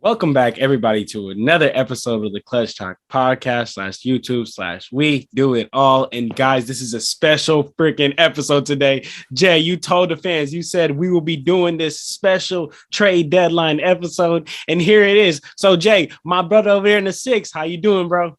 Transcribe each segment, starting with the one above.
Welcome back, everybody, to another episode of the Clutch Talk podcast /YouTube/ We Do It All. And guys, this is a special freaking episode today. Jay, you told the fans, you said we will be doing this special trade deadline episode, and here it is. So, Jay, my brother over here in the six, how you doing, bro?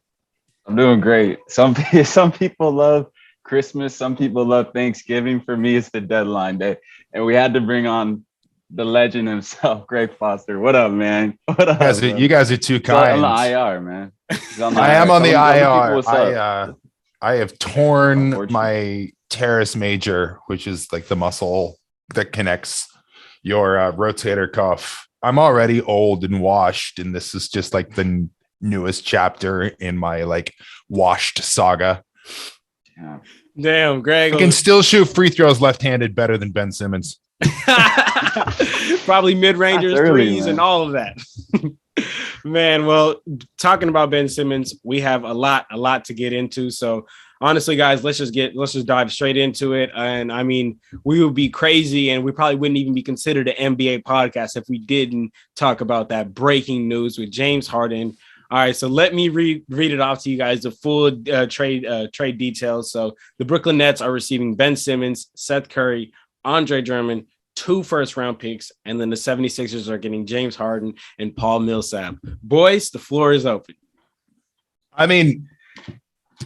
I'm doing great. Some people love Christmas. Some people love Thanksgiving. For me, it's the deadline day, and we had to bring on the legend himself, Greg Foster. What up, man? What up? You guys are too kind. On the IR, man. I am on the IR. I have torn my teres major, which is like the muscle that connects your rotator cuff. I'm already old and washed, and this is just like the newest chapter in my like washed saga. Yeah. Damn, Greg. I can still shoot free throws left-handed better than Ben Simmons. Probably mid-rangers, threes, and all of that. Man, well, talking about Ben Simmons, we have a lot to get into. So honestly, guys, let's just dive straight into it. And I mean, we would be crazy, and we probably wouldn't even be considered an NBA podcast if we didn't talk about that breaking news with James Harden. All right, so let me read it off to you guys, the full trade details. So the Brooklyn Nets are receiving Ben Simmons, Seth Curry, Andre Drummond, 2 first-round picks, and then the 76ers are getting James Harden and Paul Millsap. Boys, the floor is open. I mean,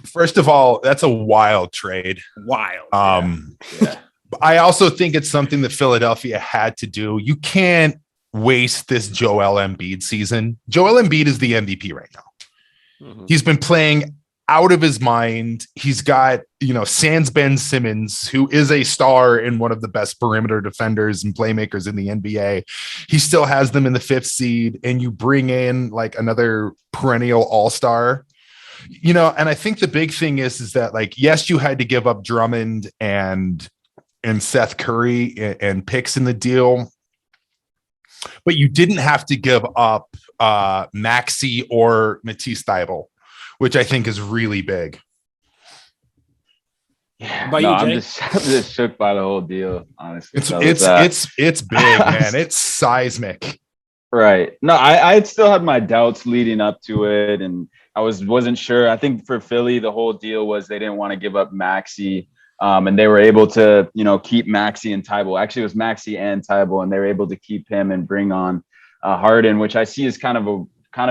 first of all, that's a wild trade. Wild. Yeah. I also think it's something that Philadelphia had to do. You can't waste this Joel Embiid season. Joel Embiid is the MVP right now. Mm-hmm. He's been playing out of his mind. He's got, sans Ben Simmons, who is a star and one of the best perimeter defenders and playmakers in the NBA. He still has them in the 5th seed, and you bring in like another perennial all-star, and I think the big thing is that like, yes, you had to give up Drummond and Seth Curry and picks in the deal, but you didn't have to give up Maxey or Matisse Thybulle, which I think is really big. Yeah, I'm just shook by the whole deal, honestly. It's big, man. It's seismic. Right. No, I still had my doubts leading up to it, and I wasn't sure. I think for Philly, the whole deal was they didn't want to give up Maxey, and they were able to, keep Maxey and Thybulle. Actually, it was Maxey and Thybulle, and they were able to keep him and bring on Harden, which I see as kind of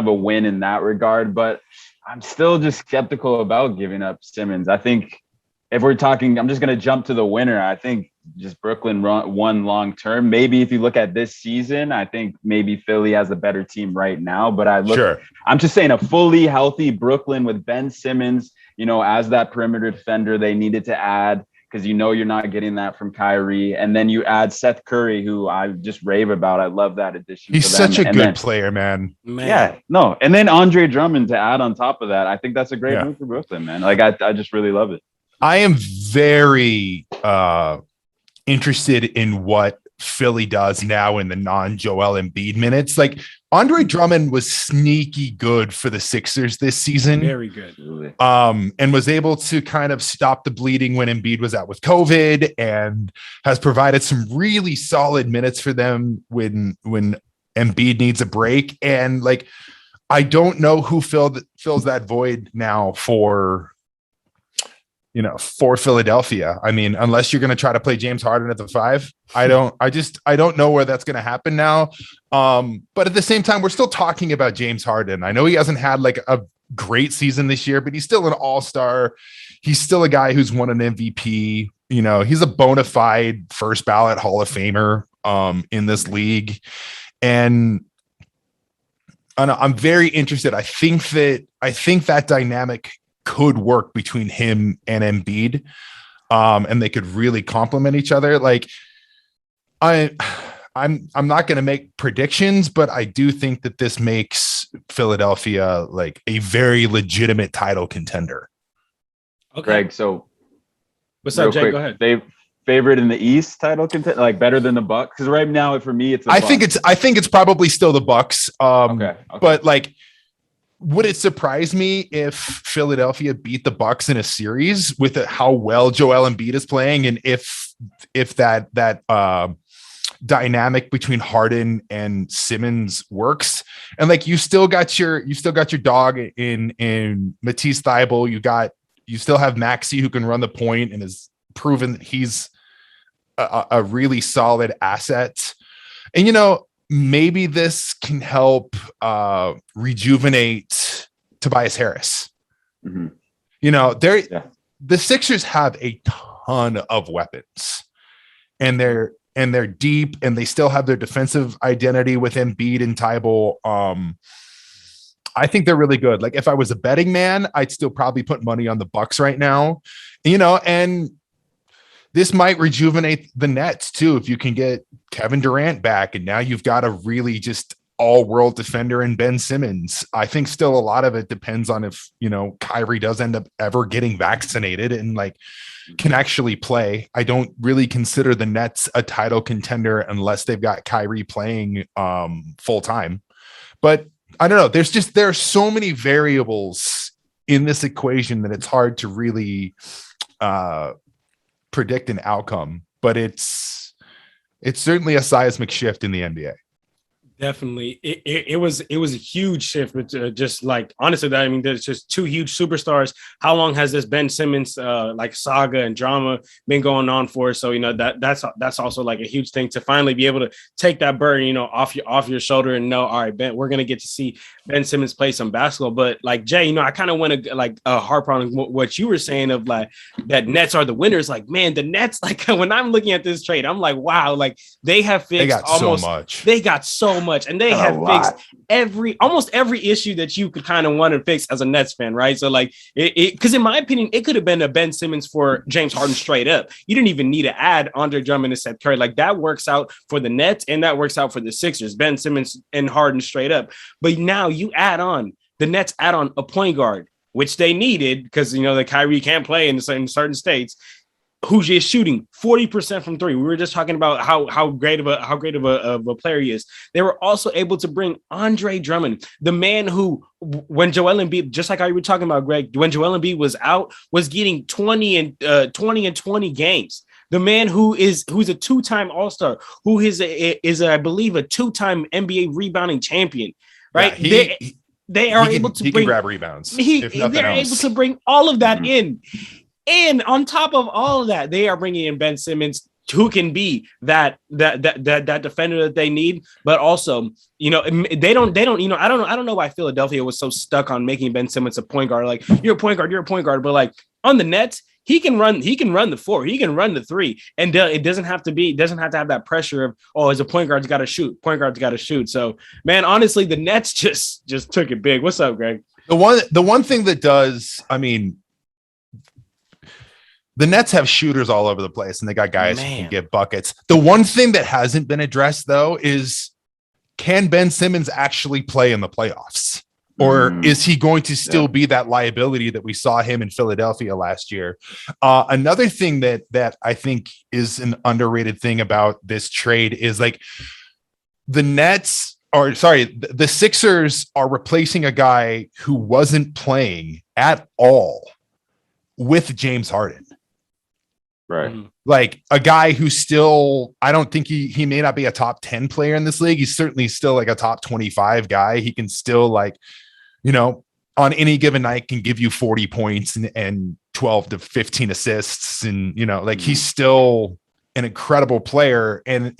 a win in that regard. But I'm still just skeptical about giving up Simmons. I think if we're talking, I'm just going to jump to the winner. I think just Brooklyn won long term. Maybe if you look at this season, I think maybe Philly has a better team right now. But I'm just saying a fully healthy Brooklyn with Ben Simmons, as that perimeter defender they needed to add, because you're not getting that from Kyrie. And then you add Seth Curry, who I just rave about. I love that addition. He's such a good player, man. Yeah, no. And then Andre Drummond to add on top of that. I think that's a great move for Brooklyn, man. Like, I just really love it. I am very interested in what Philly does now in the non-Joel Embiid minutes. Like, Andre Drummond was sneaky good for the Sixers this season. Very good. And was able to kind of stop the bleeding when Embiid was out with COVID, and has provided some really solid minutes for them when Embiid needs a break. And like, I don't know who fills that void now for Philadelphia. I mean, unless you're going to try to play James Harden at the 5, I don't know where that's going to happen now. But at the same time, we're still talking about James Harden. I know he hasn't had like a great season this year, but he's still an all-star. He's still a guy who's won an MVP. He's a bona fide first ballot Hall of Famer in this league. And I'm very interested. I think that dynamic could work between him and Embiid, and they could really complement each other. Like, I'm not going to make predictions, but I do think that this makes Philadelphia like a very legitimate title contender. Okay. Greg, so what's up, Jay? Go ahead. They favorite in the East title contender, like better than the Bucks? Because right now, for me, I think it's probably still the Bucks. Okay. But like, would it surprise me if Philadelphia beat the Bucks in a series with how well Joel Embiid is playing, and if that dynamic between Harden and Simmons works. And like you still got your dog in Matisse Thybulle. You still have Maxey who can run the point and has proven that he's a really solid asset. And maybe this can help rejuvenate Tobias Harris. Mm-hmm. The Sixers have a ton of weapons, and they're deep, and they still have their defensive identity with Embiid and Thybulle. I think they're really good. Like if I was a betting man, I'd still probably put money on the Bucks right now, and this might rejuvenate the Nets too. If you can get Kevin Durant back, and now you've got a really just all-world defender in Ben Simmons. I think still a lot of it depends on if, Kyrie does end up ever getting vaccinated and like can actually play. I don't really consider the Nets a title contender unless they've got Kyrie playing full time. But I don't know. There are so many variables in this equation that it's hard to really predict an outcome, but it's certainly a seismic shift in the NBA. Definitely. It was a huge shift, but just like, honestly, there's just two huge superstars. How long has this Ben Simmons like saga and drama been going on for? So, that's also like a huge thing to finally be able to take that burden, off your shoulder and know, all right, Ben, we're going to get to see Ben Simmons play some basketball. But like Jay, I kind of want to like harp on what you were saying of like that Nets are the winners. Like, man, the Nets, like when I'm looking at this trade, I'm like, wow, like they have fixed they got so much, and they have fixed almost every issue that you could kind of want to fix as a Nets fan, right? So like because in my opinion, it could have been a Ben Simmons for James Harden straight up. You didn't even need to add Andre Drummond and Seth Curry. Like that works out for the Nets and that works out for the Sixers, Ben Simmons and Harden straight up. But now the Nets add on a point guard, which they needed because the Kyrie can't play in certain states, who's just shooting 40% from three. We were just talking about how great of a player he is. They were also able to bring Andre Drummond, the man who, when Joel Embiid, just like I were talking about, Greg, when Joel Embiid was out, was getting 20 and 20 games. The man who's a two-time All-Star, who is I believe a two-time NBA rebounding champion, right? Yeah, they are able to bring grab rebounds. They're able to bring all of that in. And on top of all of that, they are bringing in Ben Simmons, who can be that defender that they need. But also, they don't. I don't know why Philadelphia was so stuck on making Ben Simmons a point guard. Like you're a point guard. But like on the Nets, he can run the floor. He can run the three, and it doesn't have to have that pressure of as a point guard's got to shoot. Point guard's got to shoot. So man, honestly, the Nets just took it big. What's up, Greg? The one thing that does, the Nets have shooters all over the place, and they got guys who can get buckets. The one thing that hasn't been addressed, though, is can Ben Simmons actually play in the playoffs? Or is he going to still be that liability that we saw him in Philadelphia last year? Another thing that I think is an underrated thing about this trade is like the Sixers are replacing a guy who wasn't playing at all with James Harden. Right. Like a guy who still, I don't think he may not be a top 10 player in this league. He's certainly still like a top 25 guy. He can still on any given night can give you 40 points and 12 to 15 assists. And, he's still an incredible player. And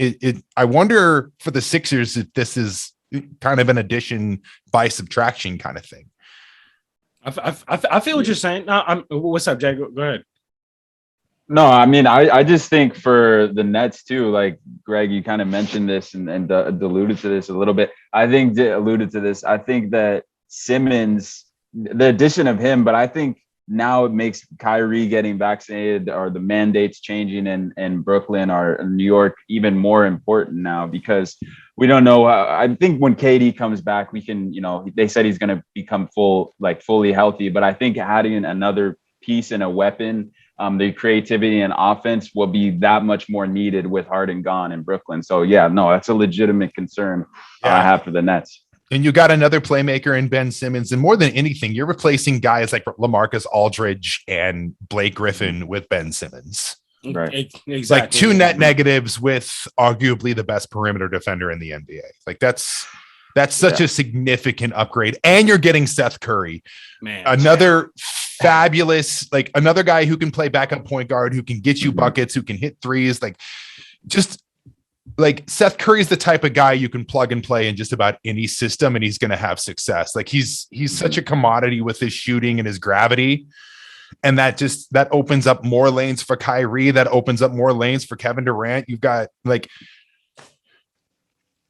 I wonder for the Sixers if this is kind of an addition by subtraction kind of thing. I feel what you're saying. No, what's up, Jay? Go ahead. No, I just think for the Nets too, like Greg, you kind of mentioned this and alluded to this a little bit. I think that Simmons, the addition of him, but I think now it makes Kyrie getting vaccinated or the mandates changing in Brooklyn or New York even more important now because we don't know. I think when KD comes back, we can, they said he's going to become fully healthy, but I think adding another piece and a weapon, the creativity and offense will be that much more needed with Harden gone in Brooklyn. So that's a legitimate concern I have for the Nets. And you got another playmaker in Ben Simmons. And more than anything, you're replacing guys like LaMarcus Aldridge and Blake Griffin with Ben Simmons. Right. Exactly. Like 2 net negatives with arguably the best perimeter defender in the NBA. Like that's such a significant upgrade. And you're getting Seth Curry, man, another fabulous, like another guy who can play backup point guard, who can get you buckets, who can hit threes. Like just like Seth Curry is the type of guy you can plug and play in just about any system and he's going to have success. Like he's such a commodity with his shooting and his gravity. And that opens up more lanes for Kyrie. That opens up more lanes for Kevin Durant. You've got like,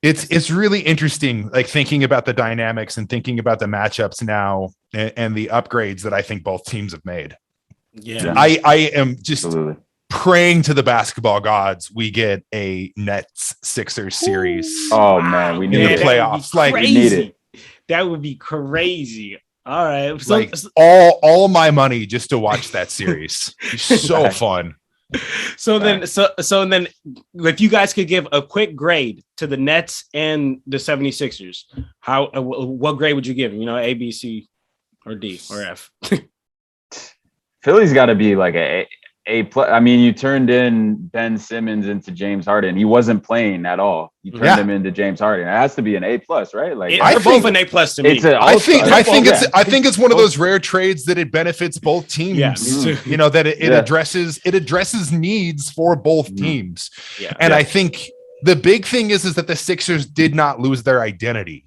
it's really interesting, like thinking about the dynamics and thinking about the matchups now and the upgrades that I think both teams have made. Yeah. I am just praying to the basketball gods we get a Nets Sixers series. Oh man, we need the playoffs. Like we need it. That would be crazy. All right. So, like all my money just to watch that series. It's so fun. So then if you guys could give a quick grade to the Nets and the 76ers, what grade would you give them? You know, A, B, C, or D, or F? Philly's got to be like A plus. I mean, you turned in Ben Simmons into James Harden. He wasn't playing at all. You turned him into James Harden. It has to be an A plus, right? Like they're both an A plus to me. I think it's one of those rare trades that it benefits both teams. Yes. You know, that it addresses needs for both teams. Yeah. And I think the big thing is that the Sixers did not lose their identity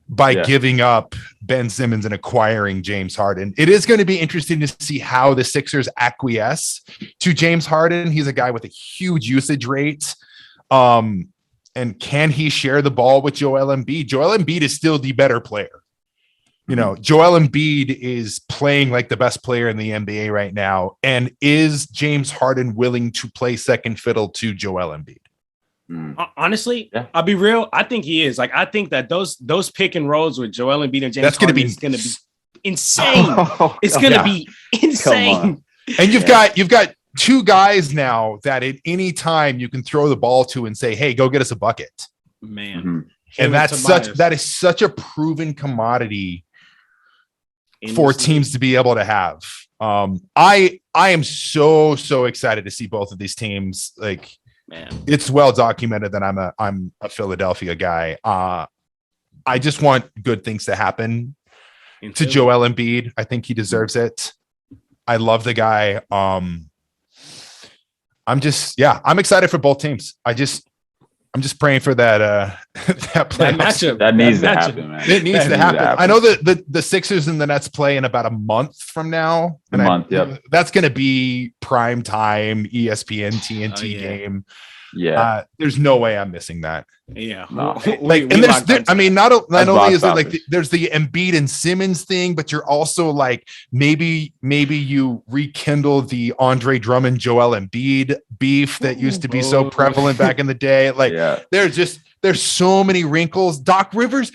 by giving up Ben Simmons and acquiring James Harden. It is going to be interesting to see how the Sixers acquiesce to James Harden. He's a guy with a huge usage rate. And can he share the ball with Joel Embiid? Joel Embiid is still the better player. You know, Joel Embiid is playing like the best player in the NBA right now. And is James Harden willing to play second fiddle to Joel Embiid? Honestly, I'll be real. I think he is. Like, I think that those pick and rolls with Joel Embiid and James Harden is going to be insane. It's going to be insane. And you've got two guys now that at any time you can throw the ball to and say, "Hey, go get us a bucket." Man, and that is such a proven commodity for teams to be able to have. I am so excited to see both of these teams. Like, man, it's well documented that I'm a Philadelphia guy. I just want good things to happen to Joel Embiid. I think he deserves it. I love the guy. I'm excited for both teams. I'm just praying for that matchup. That needs to happen, man. It needs to happen. I know that the Sixers and the Nets play in about a month from now. That's going to be prime time ESPN TNT game. Yeah. There's no way I'm missing that. Yeah. No. Not only is there like there's the Embiid and Simmons thing, but you're also like maybe you rekindle the Andre Drummond Joel Embiid beef that used to be so prevalent back in the day. Like there's so many wrinkles. Doc Rivers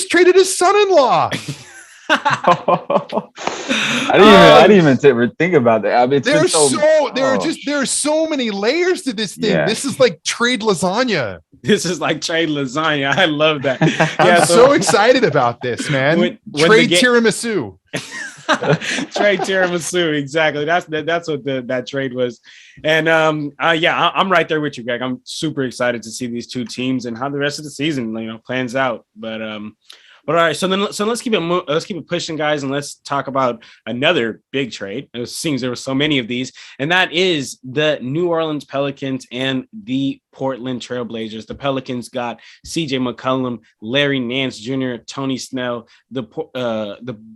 traded his son-in-law. I didn't even think about that. I mean, there are so many layers to this thing. Yeah. This is like trade lasagna. I love that. I'm so excited about this, man. Trade tiramisu. Trade tiramisu, exactly. That's what that trade was. And I'm right there with you, Greg. I'm super excited to see these two teams and how the rest of the season plans out. But all right, so let's keep it pushing, guys, and let's talk about another big trade. It seems there were so many of these, and that is the New Orleans Pelicans and the Portland Trail Blazers. The Pelicans got C.J. McCollum, Larry Nance Jr., Tony Snell. The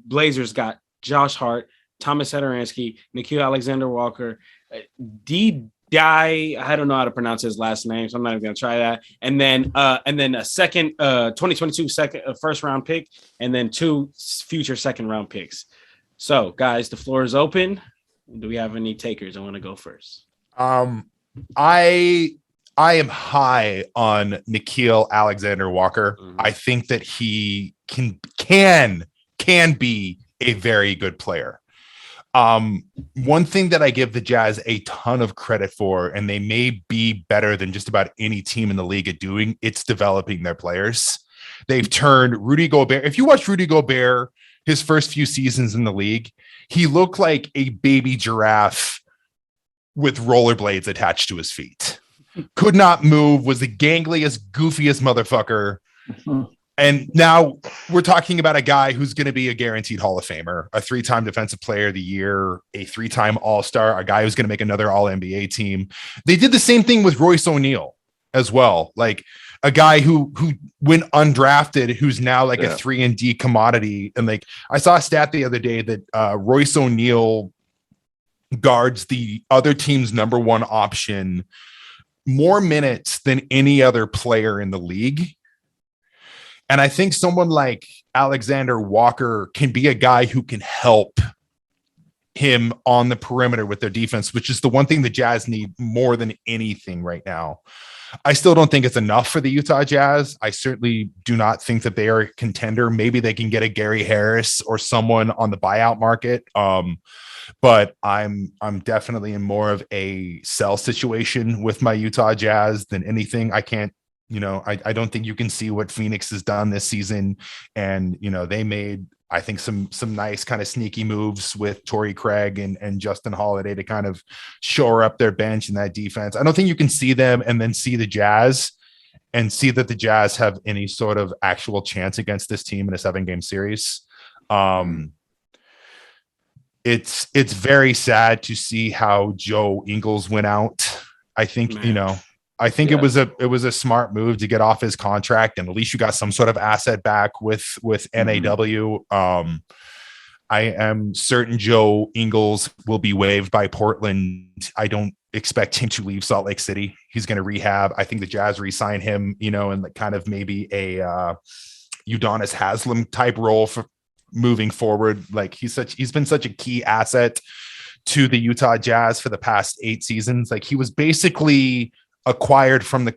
Blazers got Josh Hart, Thomas Satoransky, Nickeil Alexander-Walker, I don't know how to pronounce his last name, so I'm not even going to try that. And then a second 2022 first round pick, and then 2 future second round picks. So, guys, the floor is open. Do we have any takers? I want to go first. I am high on Nickeil Alexander-Walker. Mm-hmm. I think that he can be a very good player. One thing that I give the Jazz a ton of credit for, and they may be better than just about any team in the league at doing, it's developing their players. They've turned Rudy Gobert. If you watch Rudy Gobert, his first few seasons in the league, he looked like a baby giraffe with rollerblades attached to his feet. Could not move, was the gangliest, goofiest motherfucker. And now we're talking about a guy who's going to be a guaranteed Hall of Famer, a 3-time Defensive Player of the Year, a 3-time All-Star, a guy who's going to make another All-NBA team. They did the same thing with Royce O'Neal as well. Like a guy who went undrafted, who's now like a 3-and-D commodity. And like I saw a stat the other day that Royce O'Neal guards the other team's number 1 option more minutes than any other player in the league. And I think someone like Alexander Walker can be a guy who can help him on the perimeter with their defense, which is the one thing the Jazz need more than anything right now. I still don't think it's enough for the Utah Jazz. I certainly do not think that they are a contender. Maybe they can get a Gary Harris or someone on the buyout market. But I'm definitely in more of a sell situation with my Utah Jazz than anything. I can't, I don't think you can see what Phoenix has done this season. And, they made, I think, some nice kind of sneaky moves with Torrey Craig and Justin Holiday to kind of shore up their bench and that defense. I don't think you can see them and then see the Jazz and see that the Jazz have any sort of actual chance against this team in a 7-game series. It's very sad to see how Joe Ingles went out. I think, I think it was a smart move to get off his contract, and at least you got some sort of asset back with NAW. I am certain Joe Ingles will be waived by Portland. I don't expect him to leave Salt Lake City. He's going to rehab. I think the Jazz re-sign him, and kind of maybe a Udonis Haslem type role for moving forward. Like he's been such a key asset to the Utah Jazz for the past 8 seasons. Like he was basically acquired from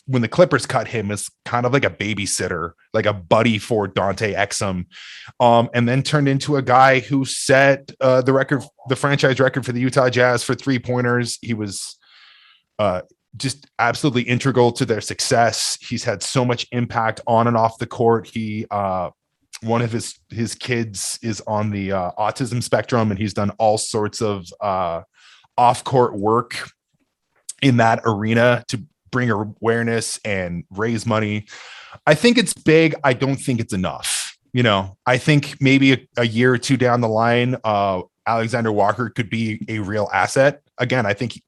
when the Clippers cut him as kind of like a babysitter, like a buddy for Dante Exum, and then turned into a guy who set the franchise record for the Utah Jazz for 3-pointers. He was just absolutely integral to their success. He's had so much impact on and off the court. He one of his kids is on the autism spectrum, and he's done all sorts of off-court work in that arena to bring awareness and raise money. I think it's big. I don't think it's enough. I think maybe a year or 2 down the line, Alexander Walker could be a real asset. Again, I think,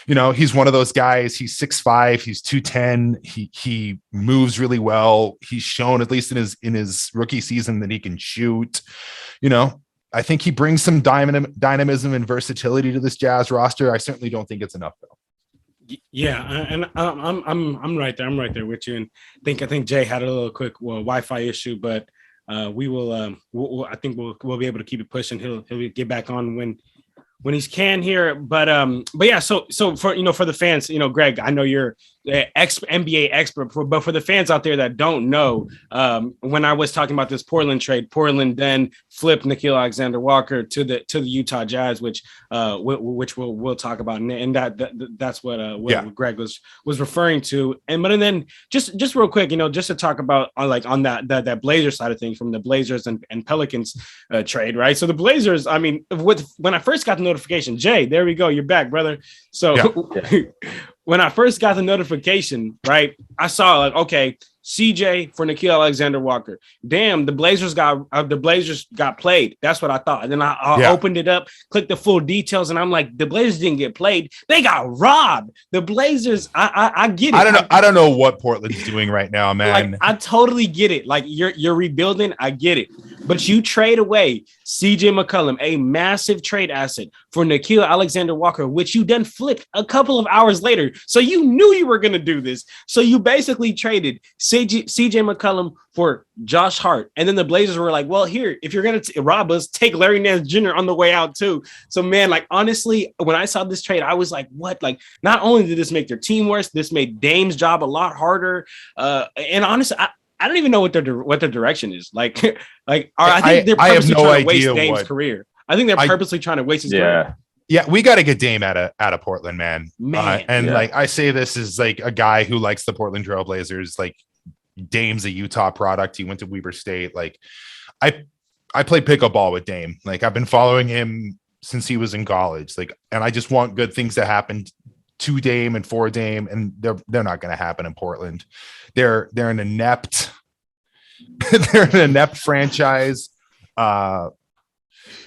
he's one of those guys. He's 6'5", he's 210. He moves really well. He's shown, at least in his rookie season, that he can shoot. I think he brings some dynamism and versatility to this Jazz roster. I certainly don't think it's enough, though. Yeah, and I'm right there. I'm right there with you. And I think Jay had a little quick Wi-Fi issue, but we will. I think we'll be able to keep it pushing. He'll get back on when he's can here. But yeah. So for for the fans, Greg, I know you're the NBA expert, but for the fans out there that don't know, when I was talking about this Portland trade, Portland then flipped Nickeil Alexander-Walker to the Utah Jazz, which we'll talk about, and that's what Greg was referring to. And then just real quick, just to talk about on that Blazers side of things, from the Blazers and Pelicans trade, right? So the Blazers, I mean, when I first got the notification, Jay, there we go, you're back, brother. So when I first got the notification, right, I saw okay, CJ for Nickeil Alexander-Walker. Damn, the Blazers got played. That's what I thought. And then I opened it up, clicked the full details, and I'm like, the Blazers didn't get played. They got robbed. The Blazers, I get it. I don't know what Portland's doing right now, man. I totally get it. Like you're rebuilding. I get it. But you trade away CJ McCollum, a massive trade asset, for Nickeil Alexander-Walker, which you then flipped a couple of hours later. So you knew you were going to do this. So you basically traded CJ McCollum for Josh Hart. And then the Blazers were like, well, here, if you're going to rob us, take Larry Nance Jr. on the way out too. So man, honestly, when I saw this trade, I was like, what? Not only did this make their team worse, this made Dame's job a lot harder. And honestly, I don't even know what their direction is. I think they're purposely trying to waste Dame's career. I think they're purposely trying to waste his career. Yeah, we got to get Dame out of Portland, man. I say this as a guy who likes the Portland Trail Blazers. Dame's a Utah product. He went to Weber State. I played pickleball with Dame. I've been following him since he was in college. Like, and I just want good things to happen to Dame and for Dame, and they're not going to happen in Portland. They're an inept they're an inept franchise.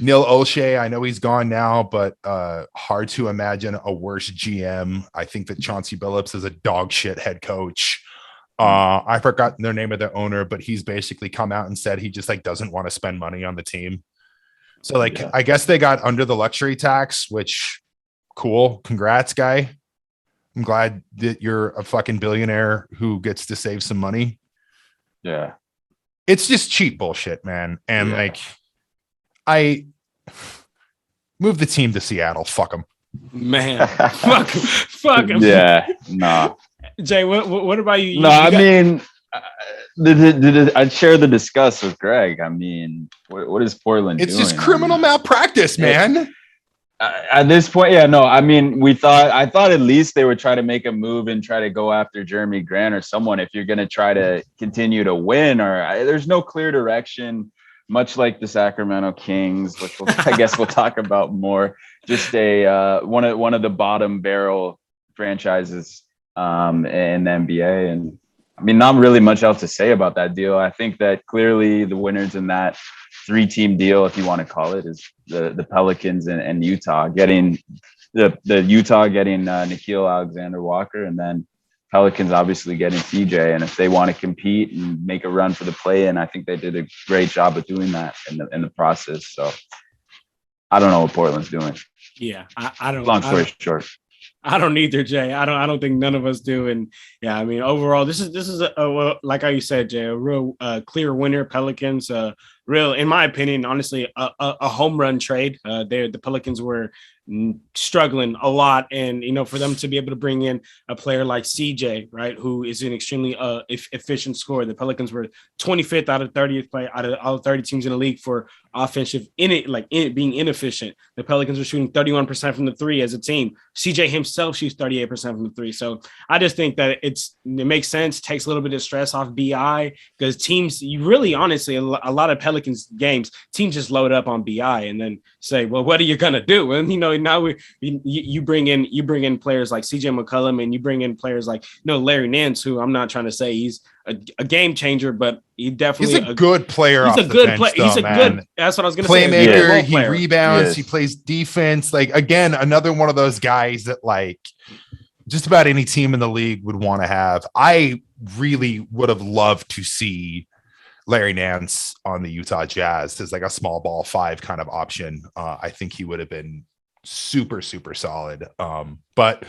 Neil Olshey, I know he's gone now, but hard to imagine a worse GM. I think that Chauncey Billups is a dog shit head coach. I forgot the name of their owner, but he's basically come out and said he just like doesn't want to spend money on the team. So like, I guess they got under the luxury tax, which cool. Congrats, guy. I'm glad that you're a fucking billionaire who gets to save some money. Yeah. It's just cheap bullshit, man. And like, I move the team to Seattle. Fuck them, man. Fuck them. Yeah, nah. Jay, what about you? No, I mean, I'd share the disgust with Greg. I mean, what is Portland doing? It's just criminal malpractice, man. At this point, yeah, no. I mean, I thought at least they would try to make a move and try to go after Jeremy Grant or someone if you're going to try to continue to win. There's no clear direction. Much like the Sacramento Kings, which I guess we'll talk about more. Just one of the bottom barrel franchises in the NBA, and I mean, not really much else to say about that deal. I think that clearly the winners in that 3-team deal, if you want to call it, is the Pelicans and Utah getting the Utah getting Nickeil Alexander-Walker, and then Pelicans obviously getting CJ. And if they want to compete and make a run for the play-in, I think they did a great job of doing that in the process. So I don't know what Portland's doing. Yeah, I don't. Long story short, I don't either, Jay. I don't think none of us do. And yeah, I mean, overall, this is a like how you said, Jay, a real clear winner. Pelicans, real, in my opinion, honestly, a home run trade. The Pelicans were struggling a lot, and for them to be able to bring in a player like CJ, right, who is an extremely efficient scorer. The Pelicans were 25th out of 30th play out of 30 teams in the league for offensive being inefficient. The Pelicans were shooting 31% from the three as a team. CJ himself shoots 38% from the three. So I just think that it makes sense, takes a little bit of stress off BI, because teams, you really honestly, a lot of Pelicans games, teams just load up on BI and then say, well, what are you gonna do? And now you bring in players like CJ McCollum, and you bring in players like Larry Nance, who I'm not trying to say he's a game changer, but he's a good player. He's a good player. He's a good. That's what I was going to say. Playmaker. He rebounds. He plays defense. Like, again, another one of those guys that like just about any team in the league would want to have. I really would have loved to see Larry Nance on the Utah Jazz as like a small ball 5 kind of option. I think he would have been super, super solid. But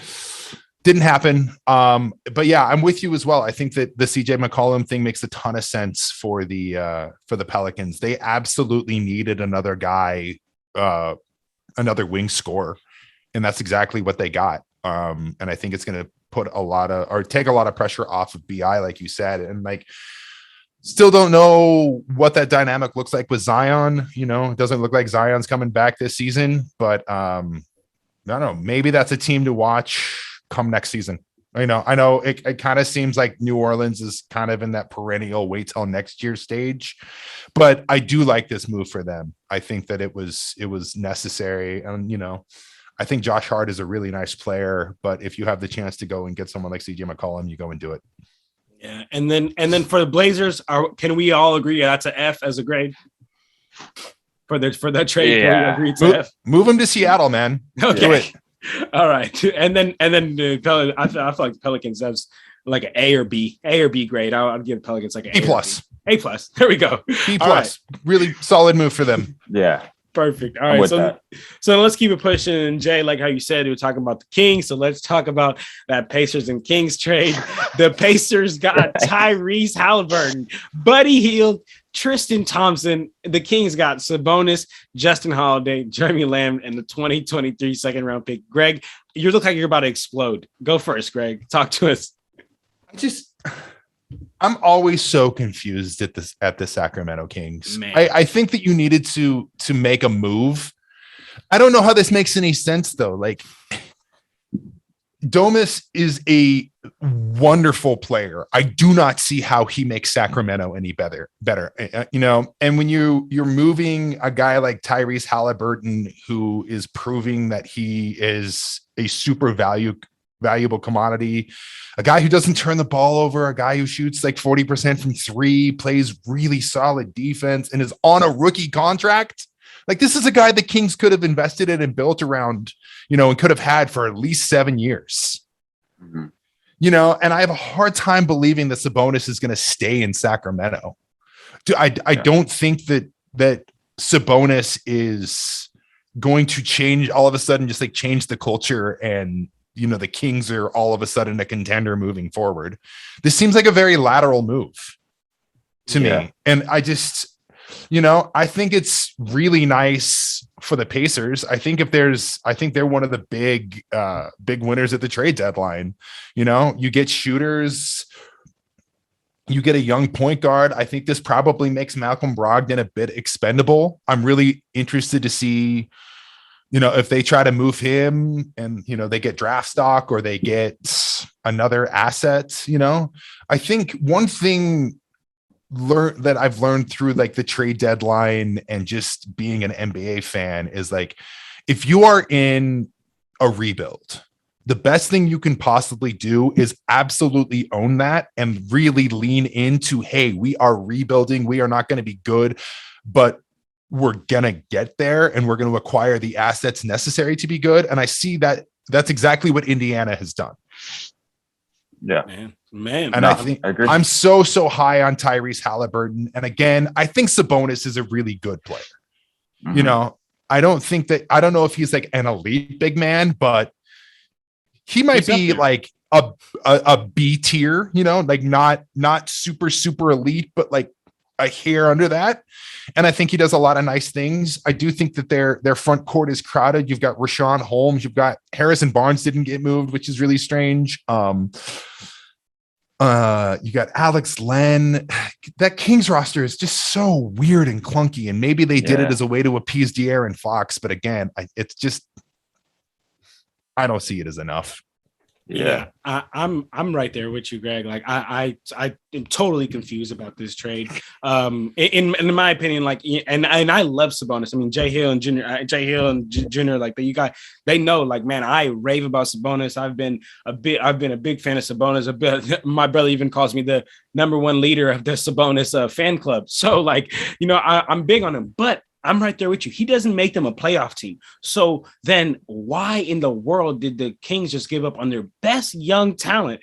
didn't happen. But yeah, I'm with you as well. I think that the CJ McCollum thing makes a ton of sense for the Pelicans. They absolutely needed another guy, another wing scorer, and that's exactly what they got. And I think it's going to take a lot of pressure off of BI, like you said, and like, still don't know what that dynamic looks like with Zion. It doesn't look like Zion's coming back this season, but I don't know. Maybe that's a team to watch come next season. I know it kind of seems like New Orleans is kind of in that perennial wait till next year stage, but I do like this move for them. I think that it was necessary. And, I think Josh Hart is a really nice player, but if you have the chance to go and get someone like CJ McCollum, you go and do it. Yeah. And then for the Blazers, can we all agree that's an F as a grade for that trade? Yeah. Agree to F? Move him to Seattle, man. Okay. Do it. All right. And then I feel like the Pelicans, that's like an A or B grade. I'll give Pelicans like an A+. A+. There we go. B+. Right. Really solid move for them. Yeah. Perfect. All right. So let's keep it pushing. Jay, like how you said, we were talking about the Kings. So let's talk about that Pacers and Kings trade. The Pacers got Tyrese Halliburton, Buddy Hield, Tristan Thompson. The Kings got Sabonis, Justin Holiday, Jeremy Lamb, and the 2023 second round pick. Greg, you look like you're about to explode. Go first, Greg. Talk to us. I'm always so confused at the Sacramento Kings. I think that you needed to make a move. I don't know how this makes any sense though. Like, Domas is a wonderful player. I do not see how he makes Sacramento any better. And when you're moving a guy like Tyrese Halliburton, who is proving that he is a super valuable commodity, a guy who doesn't turn the ball over, a guy who shoots like 40% from three, plays really solid defense, and is on a rookie contract. Like, this is a guy the Kings could have invested in and built around, and could have had for at least 7 years. Mm-hmm. And I have a hard time believing that Sabonis is going to stay in Sacramento. I don't think that Sabonis is going to change all of a sudden, just like change the culture, and the Kings are all of a sudden a contender moving forward. This seems like a very lateral move to me. And I just, I think it's really nice for the Pacers. I think they're one of the big winners at the trade deadline. You get shooters, you get a young point guard. I think this probably makes Malcolm Brogdon a bit expendable. I'm really interested to see, if they try to move him and, they get draft stock or they get another asset. I think one thing that I've learned through like the trade deadline and just being an NBA fan is like, if you are in a rebuild, the best thing you can possibly do is absolutely own that and really lean into, hey, we are rebuilding. We are not going to be good, but we're going to get there and we're going to acquire the assets necessary to be good. And I see that that's exactly what Indiana has done. Yeah, man. And I think I'm so high on Tyrese Halliburton. And again, I think Sabonis is a really good player. Mm-hmm. I don't know if he's like an elite big man, but he might be like a B tier, like not super elite, but like a hair under that. And I think he does a lot of nice things. I do think that their front court is crowded. You've got Rashawn Holmes, you've got Harrison Barnes didn't get moved, which is really strange. You got Alex Len. That Kings roster is just so weird and clunky. And maybe they did it as a way to appease De'Aaron Fox. But again, I don't see it as enough. Yeah, I'm right there with you, Greg. Like I am totally confused about this trade. In my opinion, like, and I love Sabonis. I mean, Jay Hill and Junior, like they know, like, man, I rave about Sabonis. I've been a big fan of Sabonis. My brother even calls me the number one leader of the Sabonis fan club. So like, I'm big on him, but I'm right there with you. He doesn't make them a playoff team. So then why in the world did the Kings just give up on their best young talent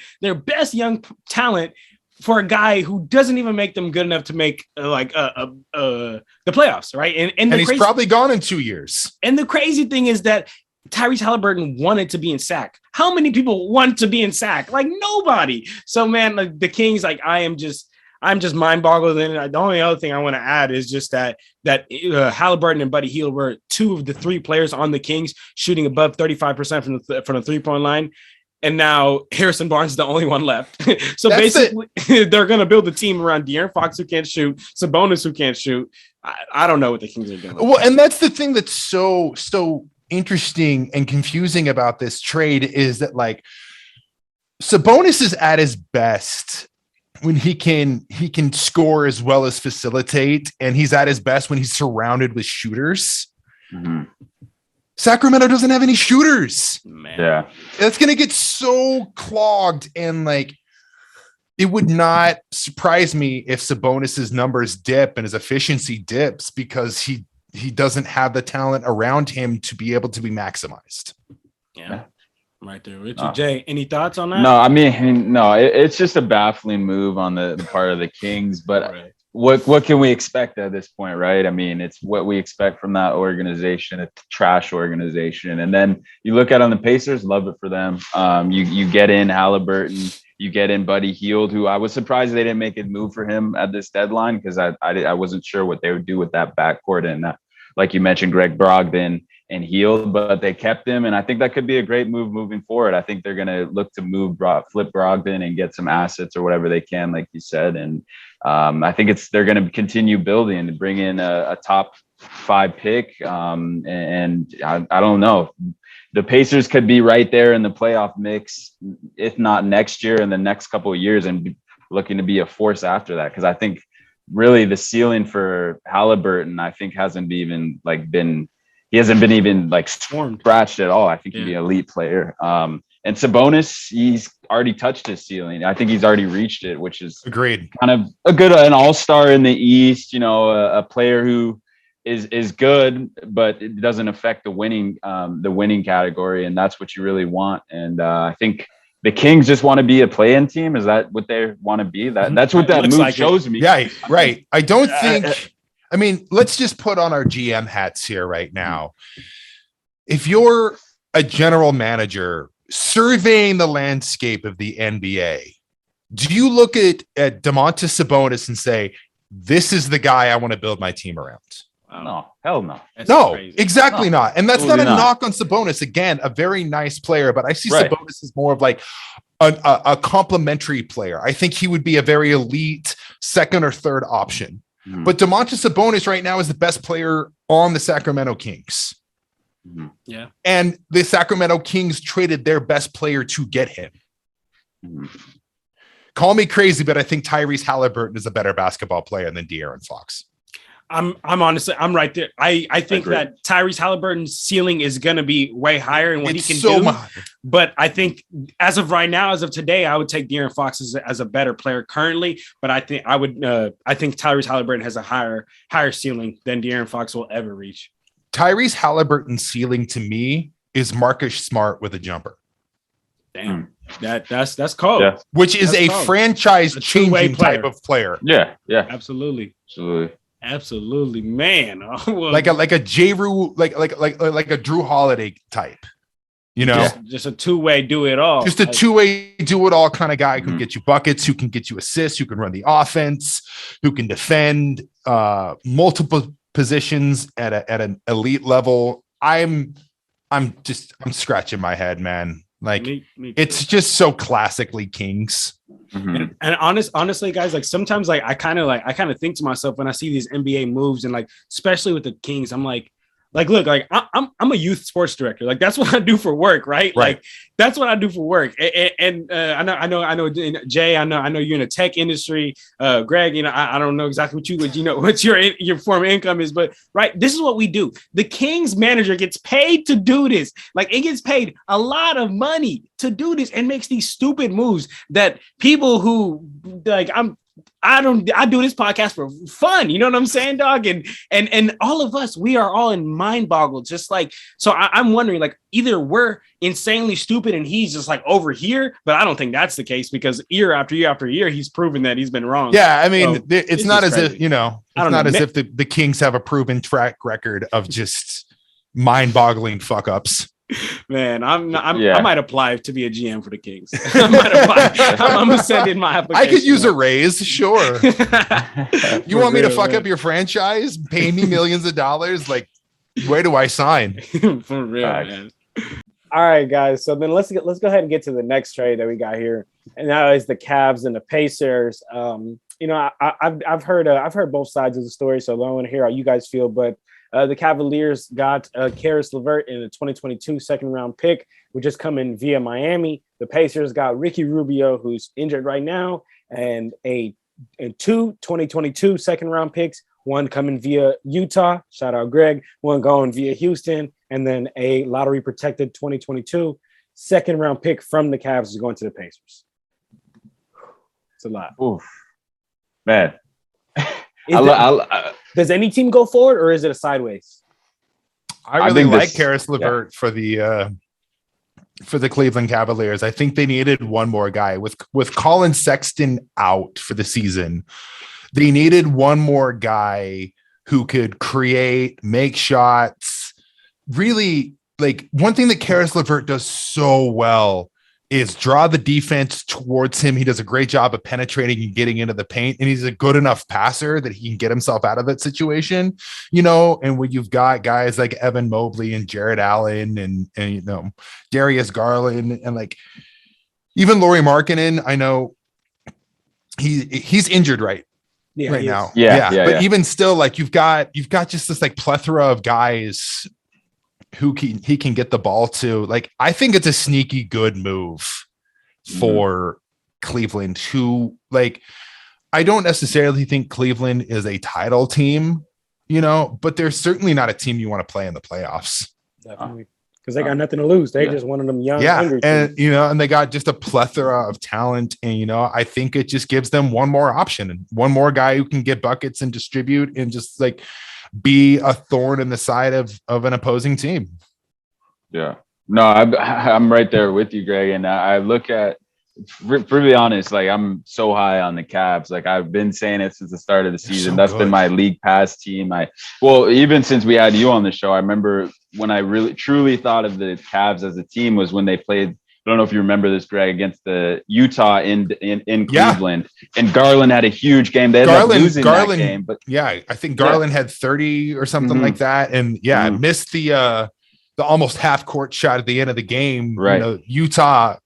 for a guy who doesn't even make them good enough to make the playoffs, right? And he's probably gone in 2 years. And the crazy thing is that Tyrese Halliburton wanted to be in SAC. How many people want to be in SAC? Like, nobody. So man, like, the Kings, like, I'm just mind boggled. And the only other thing I want to add is just that Halliburton and Buddy Hield were two of the three players on the Kings shooting above 35% from the 3-point line. And now Harrison Barnes is the only one left. So that's basically they're going to build a team around De'Aaron Fox, who can't shoot, Sabonis, who can't shoot. I don't know what the Kings are doing. Well, and that's the thing that's so interesting and confusing about this trade is that, like, Sabonis is at his best when he can score as well as facilitate, and he's at his best when he's surrounded with shooters. Mm-hmm. Sacramento doesn't have any shooters. Man. Yeah. That's going to get so clogged, and like, it would not surprise me if Sabonis's numbers dip and his efficiency dips because he doesn't have the talent around him to be able to be maximized. Yeah. Right there with you. Jay, any thoughts on that? No, I mean, no, it's just a baffling move on the part of the Kings, but right. What can we expect at this point, right? I mean, it's what we expect from that organization, a trash organization. And then you look at on the Pacers, love it for them. You get in Halliburton, you get in Buddy Hield, who I was surprised they didn't make a move for him at this deadline because I wasn't sure what they would do with that backcourt. And like you mentioned, Greg Brogdon and Hield, but they kept him. And I think that could be a great move moving forward. I think they're going to look to flip Brogdon and get some assets or whatever they can, like you said. And I think they're going to continue building and bring in a top 5 pick. And I don't know. The Pacers could be right there in the playoff mix, if not next year, in the next couple of years, and be looking to be a force after that. Because I think really the ceiling for Halliburton, I think hasn't even been even scratched at all. I think he'd be an elite player. And Sabonis, he's already touched his ceiling. I think he's already reached it, which is agreed. Kind of an all-star in the East, a player who is good, but it doesn't affect the winning category. And that's what you really want. And I think the Kings just want to be a play-in team. Is that what they want to be? That's what that move shows me. Yeah, right. I don't think, I mean, let's just put on our GM hats here right now. If you're a general manager surveying the landscape of the NBA, do you look at Domantas Sabonis and say, this is the guy I want to build my team around? No, hell no. No, exactly not. And that's not a knock on Sabonis. Again, a very nice player, but I see Sabonis as more of like a complementary player. I think he would be a very elite second or third option. But Domantas Sabonis right now is the best player on the Sacramento Kings. Yeah. And the Sacramento Kings traded their best player to get him. Call me crazy, but I think Tyrese Halliburton is a better basketball player than De'Aaron Fox. I'm honestly, I'm right there. I think that Tyrese Halliburton's ceiling is going to be way higher in what he can do. But I think as of right now, as of today, I would take De'Aaron Fox as a better player currently. But I think I think Tyrese Halliburton has a higher ceiling than De'Aaron Fox will ever reach. Tyrese Halliburton's ceiling to me is Marcus Smart with a jumper. Damn. That's cold. Yeah. Which is a franchise changing type of player. Yeah. Absolutely, man. like a J-Ru, like a Drew Holiday type. Just a two-way do it all. Just a two-way do it all kind of guy who can get you buckets, who can get you assists, who can run the offense, who can defend multiple positions at an elite level. I'm scratching my head, man. Like it's just so classically Kings. And honestly, guys, like sometimes I kind of think to myself when I see these NBA moves and especially with the Kings, I'm like, look, I'm a youth sports director. Like that's what I do for work, right? Like that's what I do for work. And I know, Jay, I know you're in the tech industry. Greg, I don't know exactly what your form of income is, but right, this is what we do. The Kings manager gets paid to do this. Like it gets paid a lot of money to do this and makes these stupid moves that people who I do this podcast for fun. You know what I'm saying, dog? And all of us, we are all in mind boggled. Just so I'm wondering, either we're insanely stupid and he's just over here, but I don't think that's the case because year after year after year, he's proven that he's been wrong. Yeah. I mean, it's not as if, if the Kings have a proven track record of just mind boggling fuck ups. Man, I might apply to be a GM for the Kings. I might apply. I'm gonna send in my application. I could use a raise, sure. You want me to fuck up your franchise? Pay me millions of dollars? Where do I sign? For real, man. All right, guys. So then let's go ahead and get to the next trade that we got here, and that is the Cavs and the Pacers. I've heard both sides of the story, so I want to hear how you guys feel, but. The Cavaliers got Caris LeVert in a 2022 second-round pick, which is coming via Miami. The Pacers got Ricky Rubio, who's injured right now, and two 2022 second-round picks, one coming via Utah, shout out Greg, one going via Houston, and then a lottery-protected 2022 second-round pick from the Cavs is going to the Pacers. It's a lot. Oof. Man. Does any team go forward or is it a sideways? I really like Caris LeVert for the Cleveland Cavaliers. I think they needed one more guy with Colin Sexton out for the season. They needed one more guy who could create, make shots. Really, one thing that Caris LeVert does so well is draw the defense towards him. He does a great job of penetrating and getting into the paint, and he's a good enough passer that he can get himself out of that situation, and when you've got guys like Evan Mobley and Jared Allen and Darius Garland and even Lauri Markkanen, I know he's injured right right now. Yeah. Even still, like you've got just this like plethora of guys who he can get the ball to. Like, I think it's a sneaky good move for Cleveland, who, like, I don't necessarily think Cleveland is a title team, but they're certainly not a team you want to play in the playoffs. Definitely. Because they got nothing to lose. They just one of them young, hungry and teams. And they got just a plethora of talent. And I think it just gives them one more option and one more guy who can get buckets and distribute and just like be a thorn in the side of an opposing team. Yeah, no, I'm right there with you, Greg. And I look at, to be honest, like I'm so high on the Cavs. Like I've been saying it since the start of the season. That's been my league pass team. Even since we had you on the show, I remember when I really truly thought of the Cavs as a team was when they played. I don't know if you remember this, Greg, against the Utah in Cleveland, and Garland had a huge game. They ended up losing that game, but I think Garland had 30 or something like that, and missed the almost half court shot at the end of the game. Right, Utah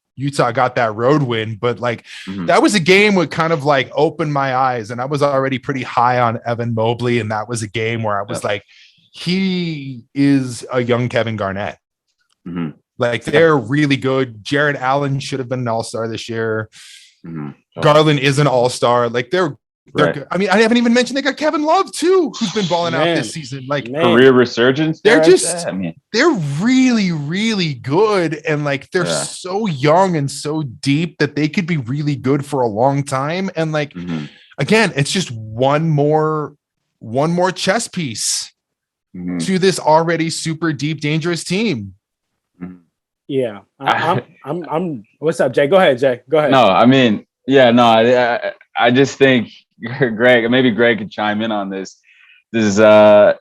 got that road win, but like that was a game that kind of like opened my eyes, and I was already pretty high on Evan Mobley, and that was a game where I was like, he is a young Kevin Garnett. Like they're really good. Jared Allen should have been an all-star this year. Garland is an all-star. Like they're good. I mean, I haven't even mentioned they got Kevin Love too, who's been balling out this season. Like career resurgence. They're they're really, really good. And like, they're so young and so deep that they could be really good for a long time. And like, again, it's just one more chess piece to this already super deep, dangerous team. Yeah. I'm what's up, Jay? Go ahead, Jay. Go ahead. No, I mean, I just think Greg, maybe Greg could chime in on this. This is I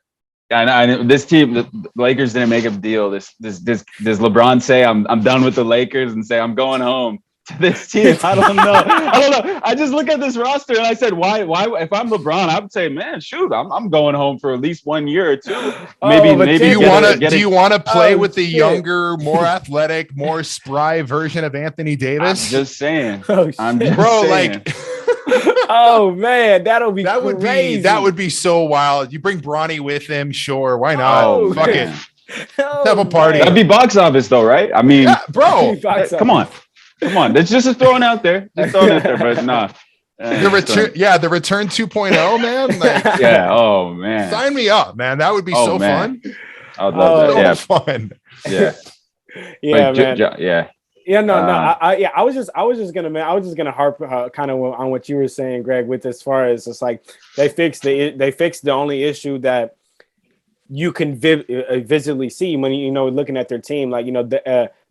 know this team, the Lakers didn't make a deal. Does LeBron say I'm done with the Lakers and say I'm going home to this team? I don't know. I just look at this roster and I said, why? If I'm LeBron, I would say, man, shoot, I'm going home for at least 1 year or two. Maybe. Do you want to play with the younger, more athletic, more spry version of Anthony Davis? I'm just saying. Oh man, that would be so wild. You bring Bronny with him, sure, why not? Fuck it. Have a party. That'd be box office though, right? I mean, bro, come on. That's just throwing out there. But nah. The return 2.0, man. Like, oh man. Sign me up, man. That would be so fun. I would love that. So fun. Yeah. Man. I was just gonna harp kind of on what you were saying, Greg, with as far as it's like they fixed the only issue that you can visibly see when looking at their team. Like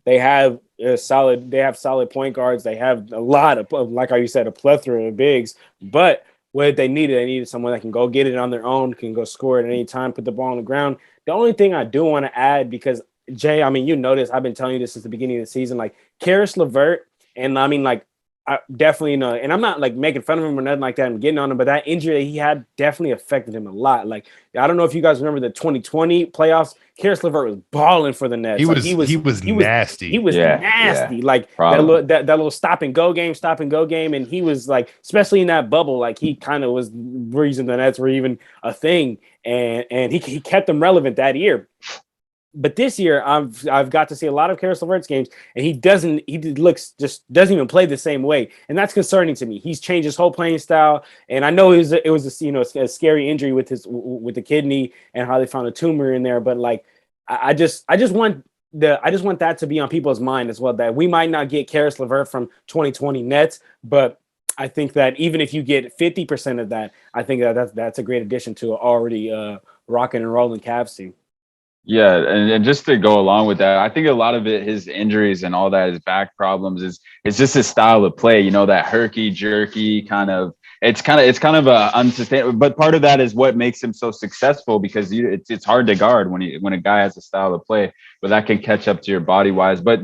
they have solid point guards. They have a lot of, like you said, a plethora of bigs. But what they needed someone that can go get it on their own, can go score at any time, put the ball on the ground. The only thing I do want to add, because Jay, I mean, you notice I've been telling you this since the beginning of the season, like Karis LeVert, and I mean, like, I definitely know, and I'm not like making fun of him or nothing like that and getting on him, but that injury that he had definitely affected him a lot. Like, I don't know if you guys remember the 2020 playoffs. Karis LeVert was balling for the Nets. He was nasty. He was nasty. Like that little stop and go game, and he was like, especially in that bubble, like he kind of was the reason the Nets were even a thing, and he kept them relevant that year. But this year, I've got to see a lot of Karis LeVert's games, and he doesn't even play the same way, and that's concerning to me. He's changed his whole playing style, and I know it was a scary injury with the kidney and how they found a tumor in there. But like, I just want that to be on people's mind as well, that we might not get Karis LeVert from 2020 Nets, but I think that even if you get 50% of that, I think that's a great addition to an already rocking and rolling Cavs team. Yeah, and just to go along with that, I think a lot of it, his injuries and all that, his back problems, it's just his style of play. That herky jerky kind of. It's kind of a unsustainable. But part of that is what makes him so successful, because it's hard to guard when a guy has a style of play, but that can catch up to your body wise. But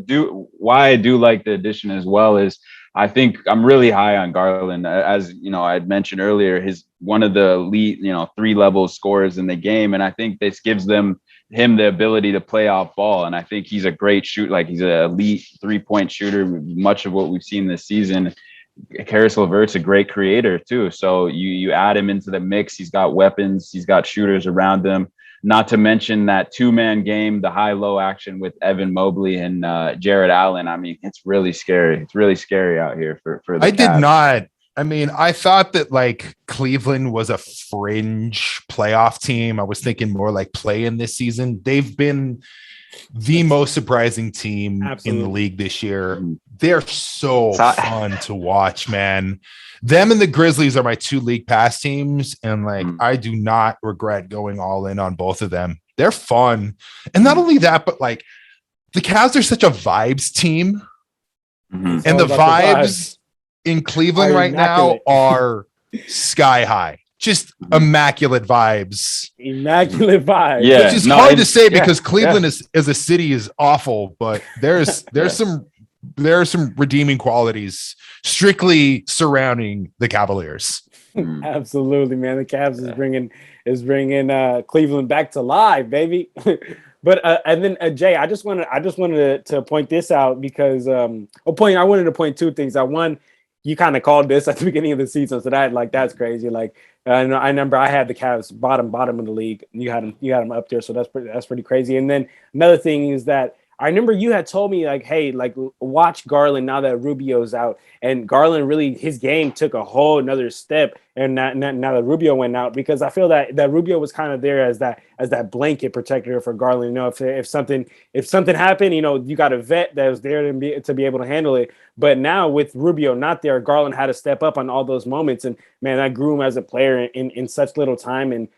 why I do like the addition as well is I think I'm really high on Garland. As I had mentioned earlier, he's one of the elite 3-level scorers in the game, and I think this gives him the ability to play off ball. And I think he's a great shooter. Like, he's an elite 3-point shooter. Much of what we've seen this season, Karis LeVert's a great creator too. So you add him into the mix. He's got weapons. He's got shooters around him. Not to mention that 2-man game, the high-low action with Evan Mobley and Jared Allen. I mean, it's really scary. It's really scary out here for the I Cavs. did not. I mean, I thought that like Cleveland was a fringe playoff team. I was thinking more like play in this season. They've been the most surprising team in the league this year. They're so fun to watch, man. Them and the Grizzlies are my 2 league pass teams, and like I do not regret going all in on both of them. They're fun, and not only that, but like the Cavs are such a vibes team, and the vibes in Cleveland right now are sky high. Just immaculate vibes. Immaculate vibes. Yeah, which is hard to say because Cleveland is as a city is awful, but there's some redeeming qualities strictly surrounding the Cavaliers. Absolutely, man. The Cavs is bringing Cleveland back to life, baby. But and then Jay, I just wanted to point this out because I wanted to point 2 things. One, you kind of called this at the beginning of the season, so that's crazy. Like I remember I had the Cavs bottom of the league. You had them up there, so that's pretty crazy. And then another thing is that I remember you had told me like, hey, like watch Garland now that Rubio's out, and Garland really his game took a whole another step, and now that Rubio went out, because I feel that Rubio was kind of there as that blanket protector for Garland. You know, if something happened, you know, you got a vet that was there to be able to handle it. But now with Rubio not there, Garland had to step up on all those moments, and man, that grew him as a player in such little time. And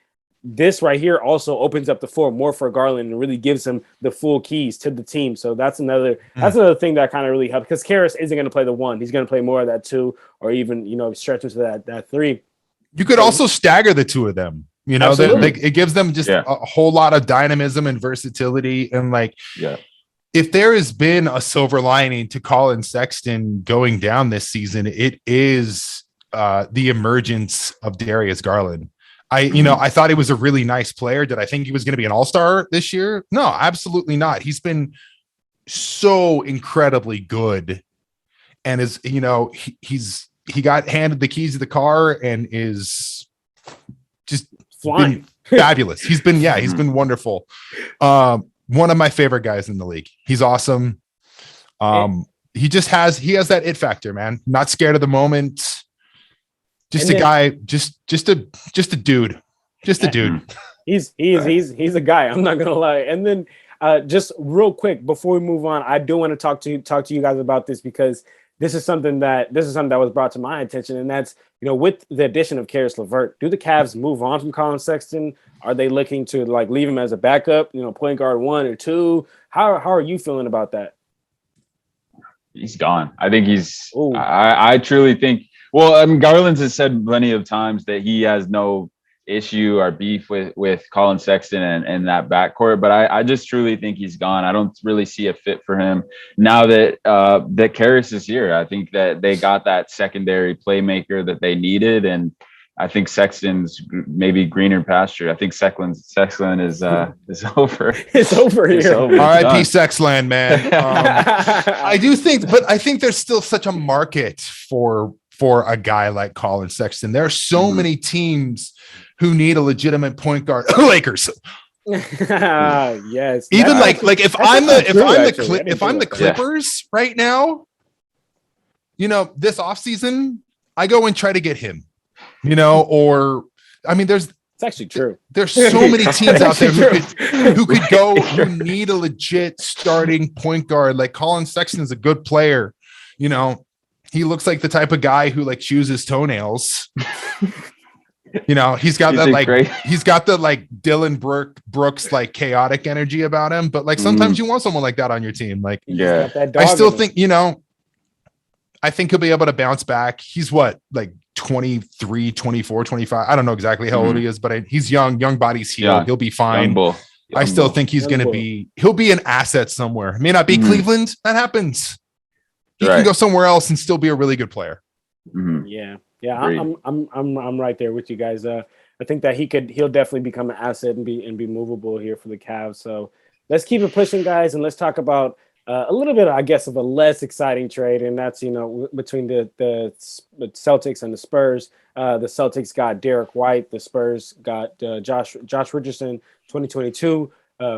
this right here also opens up the floor more for Garland and really gives him the full keys to the team. So that's another thing that kind of really helps, because Karis isn't going to play the 1. He's going to play more of that 2, or even, you know, stretch into that 3. You could also stagger the 2 of them. You know, it gives them just a whole lot of dynamism and versatility. And like, if there has been a silver lining to Colin Sexton going down this season, it is the emergence of Darius Garland. I thought he was a really nice player. Did I think he was going to be an all-star this year? No, absolutely not. He's been so incredibly good, and is, you know, he got handed the keys to the car and is just flying fabulous. He's been wonderful. One of my favorite guys in the league. He's awesome. He has that it factor, man. Not scared of the moment. Just a guy, just a dude. Just a dude. He's a guy. I'm not gonna lie. And then just real quick before we move on, I do want to talk to you guys about this, because this is something that was brought to my attention, and that's, you know, with the addition of Karis LeVert, do the Cavs move on from Colin Sexton? Are they looking to like leave him as a backup, you know, point guard 1 or 2? How are you feeling about that? He's gone. I think I truly think. Well, I mean, Garland has said plenty of times that he has no issue or beef with Colin Sexton and that backcourt, but I just truly think he's gone. I don't really see a fit for him now that that Karis is here. I think that they got that secondary playmaker that they needed, and I think Sexton's maybe greener pasture. I think Sexton is over. It's over here. R.I.P. Sexland, man. I think there's still such a market for a guy like Colin Sexton. There are so many teams who need a legitimate point guard. Lakers. Yes. Even if I'm the Clippers right now, you know, this offseason, I go and try to get him. You know, or I mean, it's actually true. There's so many teams out there who need a legit starting point guard. Like Colin Sexton is a good player. You know, he looks like the type of guy who like chews his toenails. You know, he's got the like Dylan Brooks like chaotic energy about him. But like sometimes you want someone like that on your team. Like, I still think, you know, I think he'll be able to bounce back. He's like 23, 24, 25. I don't know exactly how old he is, but he's young body's healed. Yeah. He'll be fine. I still think he'll be an asset somewhere. May not be Cleveland. That happens. He can go somewhere else and still be a really good player. Yeah. I'm right there with you guys. I think that he'll definitely become an asset and be movable here for the Cavs. So let's keep it pushing, guys, and let's talk about a little bit, I guess, of a less exciting trade, and that's between the Celtics and the Spurs. The Celtics got Derek White. The Spurs got Josh Richardson, 2022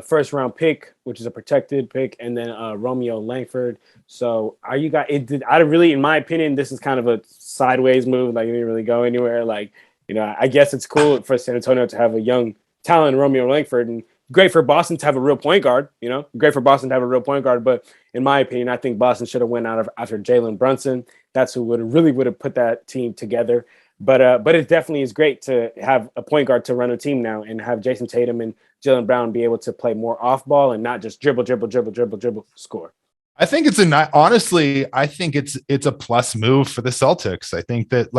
first round pick, which is a protected pick, and then Romeo Langford. So are you guys? I really, in my opinion, this is kind of a sideways move. Like, it didn't really go anywhere. Like, I guess it's cool for San Antonio to have a young talent, Romeo Langford, and great for Boston to have a real point guard. Great for Boston to have a real point guard. But in my opinion, I think Boston should have went after Jalen Brunson. That's who would have put that team together. But it definitely is great to have a point guard to run a team now, and have Jason Tatum and Jaylen Brown be able to play more off ball and not just dribble, score. I think it's honestly, I think it's a plus move for the Celtics. I think that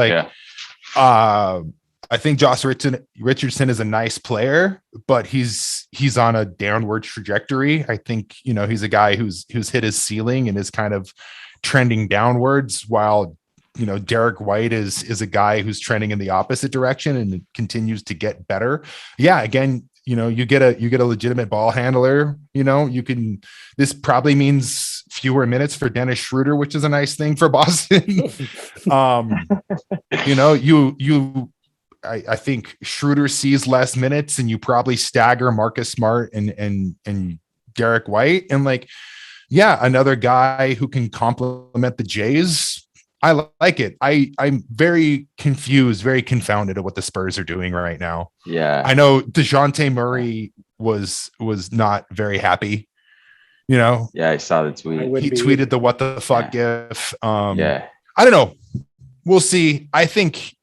I think Josh Richardson is a nice player, but he's on a downward trajectory. I think, he's a guy who's hit his ceiling and is kind of trending downwards, while Derek White is a guy who's trending in the opposite direction and continues to get better. Yeah, again, you get a legitimate ball handler. This probably means fewer minutes for Dennis Schroeder, which is a nice thing for Boston. I think Schroeder sees less minutes, and you probably stagger Marcus Smart and Derek White, and another guy who can complement the Jays. I like it. I'm very confused, very confounded at what the Spurs are doing right now. Yeah. I know DeJounte Murray was not very happy. Yeah, I saw the tweet. He tweeted the what the fuck gif. I don't know. We'll see. I think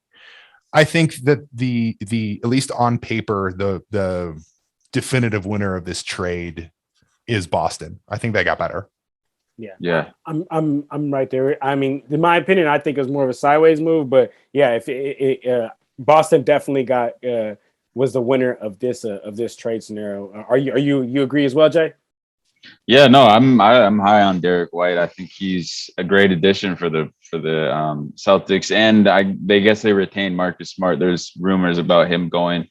that the at least on paper, the definitive winner of this trade is Boston. I think they got better. Yeah. I'm right there. I mean, in my opinion, I think it was more of a sideways move, but yeah, if Boston definitely was the winner of this trade scenario. Are you agree as well, Jay? Yeah, no, I'm high on Derek White. I think he's a great addition for the Celtics, and they guess they retained Marcus Smart. There's rumors about him going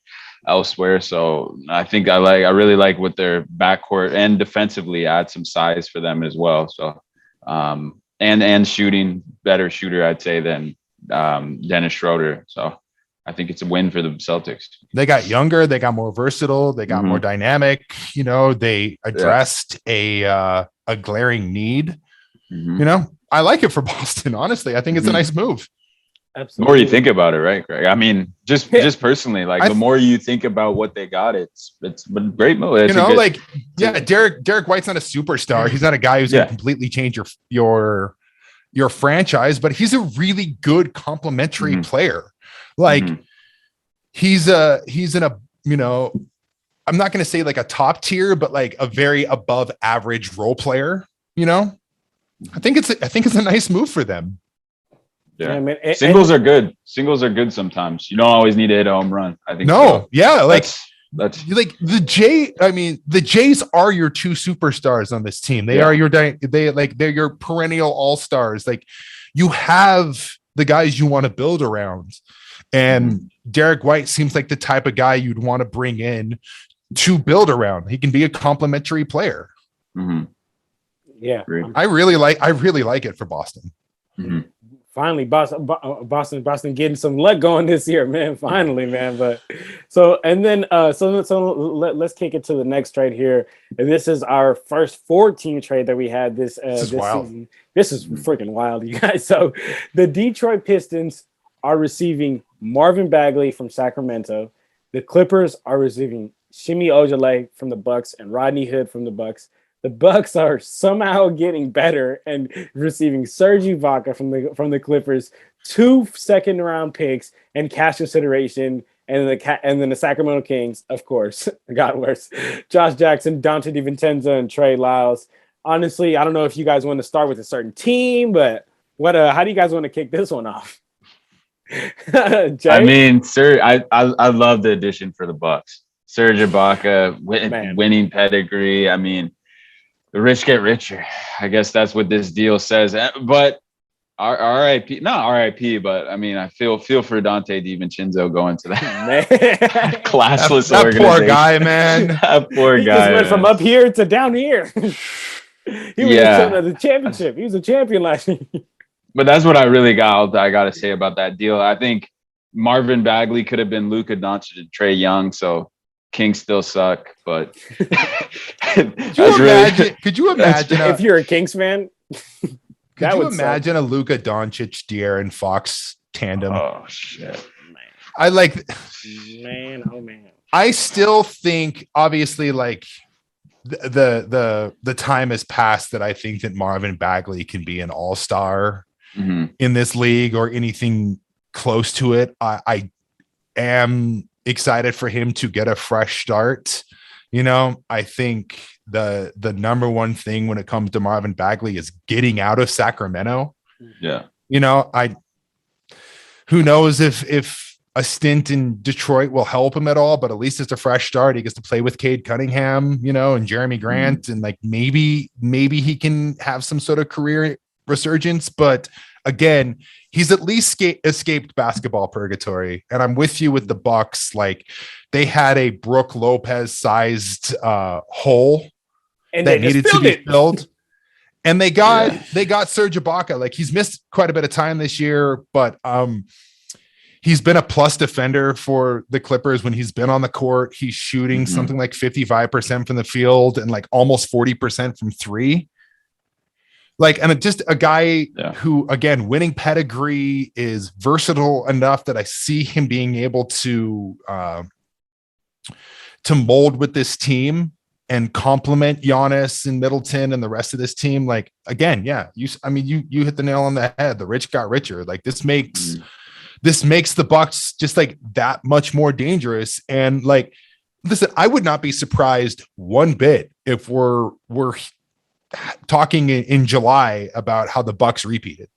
elsewhere, so I think I really like what their backcourt and defensively add some size for them as well. So and shooting, better shooter, I'd say, than Dennis Schroeder. So I think it's a win for the Celtics. They got younger, they got more versatile, they got more dynamic. They addressed a glaring need. I like it for Boston. Honestly, I think it's a nice move. Absolutely. The more you think about it, right, Greg? I mean, just personally, the more you think about what they got, it's a great move. Derek White's not a superstar. He's not a guy who's going to completely change your franchise, but he's a really good complementary player. He's in a, I'm not going to say a top tier, but a very above average role player. I think it's a nice move for them. Yeah, man. Singles are good. Singles are good sometimes. You don't always need to hit a home run. I think. No, so. Yeah, that's the Jays. I mean, the Jays are your two superstars on this team. They are they're your perennial all-stars. You have the guys you want to build around, and Derek White seems like the type of guy you'd want to bring in to build around. He can be a complementary player. Yeah, I really like it for Boston. Finally, Boston getting some luck going this year, man. Finally, man. But let's kick it to the next trade here, and this is our first 4-team trade that we had this season. This is freaking wild, you guys. So the Detroit Pistons are receiving Marvin Bagley from Sacramento. The Clippers are receiving Shimi Ojale from the Bucks and Rodney Hood from the Bucks. The Bucks are somehow getting better and receiving Serge Ibaka from the Clippers, 2 second-round picks and cash consideration, and then the Sacramento Kings, of course, got worse. Josh Jackson, Dante DiVincenzo, and Trey Lyles. Honestly, I don't know if you guys want to start with a certain team, but how do you guys want to kick this one off? Jay? I mean, sir, I love the addition for the Bucks. Serge Ibaka, winning pedigree. I mean, the rich get richer. I guess that's what this deal says. But RIP, not RIP, but I mean, I feel for Dante DiVincenzo going to that classless that organization. Poor guy, man. That poor he guy. Just went from up here to down here. He was the championship. He was a champion last year. But that's what I got to say about that deal. I think Marvin Bagley could have been Luka Doncic and Trae Young, so Kings still suck. But could you imagine if you're a Kings fan? Could you imagine a Luka Doncic, De'Aaron Fox tandem? Oh shit! Man. I still think, obviously, like the time has passed that I think that Marvin Bagley can be an all-star in this league or anything close to it. I am excited for him to get a fresh start. You know, I think the number one thing when it comes to Marvin Bagley is getting out of Sacramento. Yeah. You know, who knows if a stint in Detroit will help him at all, but at least it's a fresh start. He gets to play with Cade Cunningham, you know, and Jeremy Grant, and like maybe he can have some sort of career resurgence. But again, he's at least escaped basketball purgatory. And I'm with you with the Bucks. Like, they had a Brook Lopez sized hole and that needed to be filled. And they got Serge Ibaka. Like, he's missed quite a bit of time this year, but he's been a plus defender for the Clippers when he's been on the court. He's shooting something like 55% from the field and like almost 40% from three. Like, and just a guy who, again, winning pedigree, is versatile enough that I see him being able to mold with this team and complement Giannis and Middleton and the rest of this team. Like, again, you hit the nail on the head. The rich got richer. Like, this makes the Bucks just like that much more dangerous. And like, listen, I would not be surprised one bit if we're talking in July about how the Bucks repeated.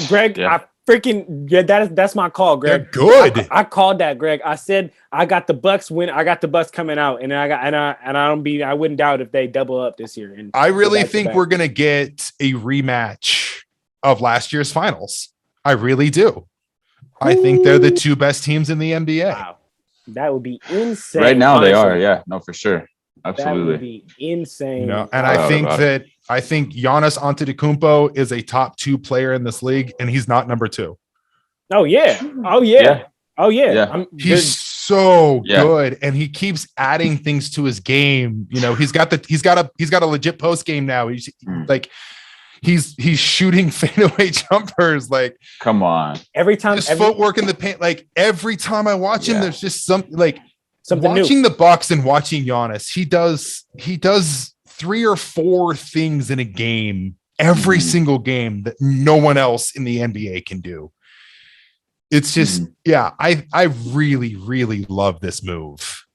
Greg, that's my call, Greg. They're good. I called that, Greg. I said I got the Bucks win. I got the Bucks coming out, and I wouldn't doubt if they double up this year. And I really think we're gonna get a rematch of last year's finals. I really do. I think they're the two best teams in the NBA. Wow, that would be insane. Right now, honestly. They are. Yeah, no, for sure. Absolutely. That would be insane. You know, and I think Giannis Antetokounmpo is a top 2 player in this league, and he's not number 2. Oh yeah. He's so good, and he keeps adding things to his game. You know, he's got a legit post game now. He's like, he's shooting fadeaway jumpers. Like, come on, every time his footwork in the paint. Like, every time I watch him, there's just something watching new. The Bucks and watching Giannis. He does 3 or 4 things in a game, every single game, that no one else in the NBA can do. It's just, I really, really love this move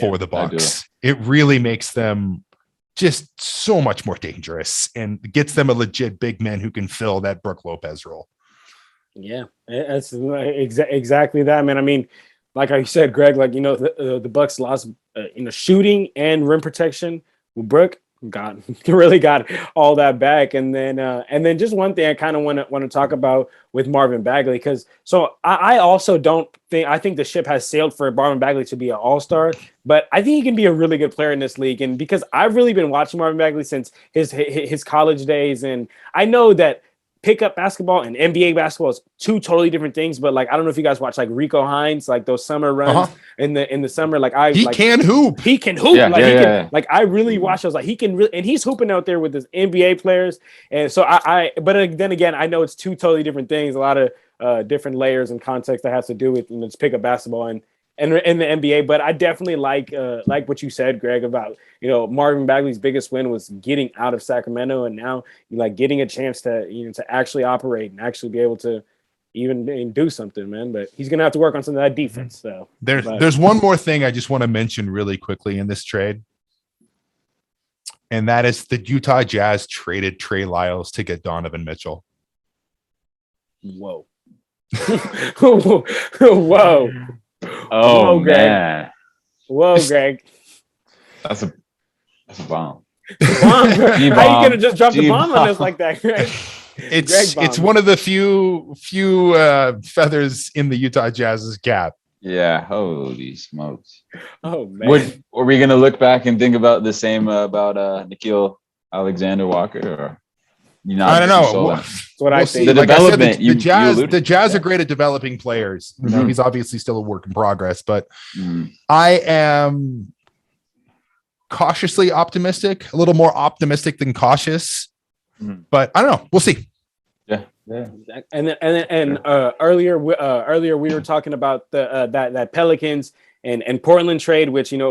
for the Bucks. It really makes them just so much more dangerous and gets them a legit big man who can fill that Brook Lopez role. Yeah, that's exactly that, man. I mean, like I said, Greg, like, you know, the Bucks lost, shooting and rim protection with Brook. Really got all that back. And then just one thing I kind of want to talk about with Marvin Bagley, because I also I think the ship has sailed for Marvin Bagley to be an all-star, but I think he can be a really good player in this league. And because I've really been watching Marvin Bagley since his college days, and I know that pickup basketball and NBA basketball is 2 totally different things. But like, I don't know if you guys watch like Rico Hines, like those summer runs in the summer. Like, he can hoop. Like, I really watch those. Like, he can really, and he's hooping out there with his NBA players. And so but then again, I know it's 2 totally different things. A lot of different layers and context that has to do with, just pickup basketball and in the NBA. But I definitely like what you said, Greg, about, Marvin Bagley's biggest win was getting out of Sacramento, and now getting a chance to to actually operate and actually be able to even do something, man. But he's gonna have to work on some of that defense. So there's one more thing I just want to mention really quickly in this trade, and that is the Utah Jazz traded Trey Lyles to get Donovan Mitchell. Whoa. Whoa. Oh, Greg. man. Whoa, Greg. That's a bomb. How are you gonna just drop the bomb on us like that, Greg? It's one of the few feathers in the Utah Jazz's cap. Yeah, holy smokes. Oh man. Are we gonna look back and think about the same about Nikhil Alexander Walker, or I don't know. That's what I think. The Like development, I said, the Jazz yeah. are great at developing players. You know, Mhm. he's obviously still a work in progress, but Mhm. I am cautiously optimistic, a little more optimistic than cautious. Mhm. But I don't know. We'll see. Yeah. And earlier we were talking about the that Pelicans and Portland trade, which sent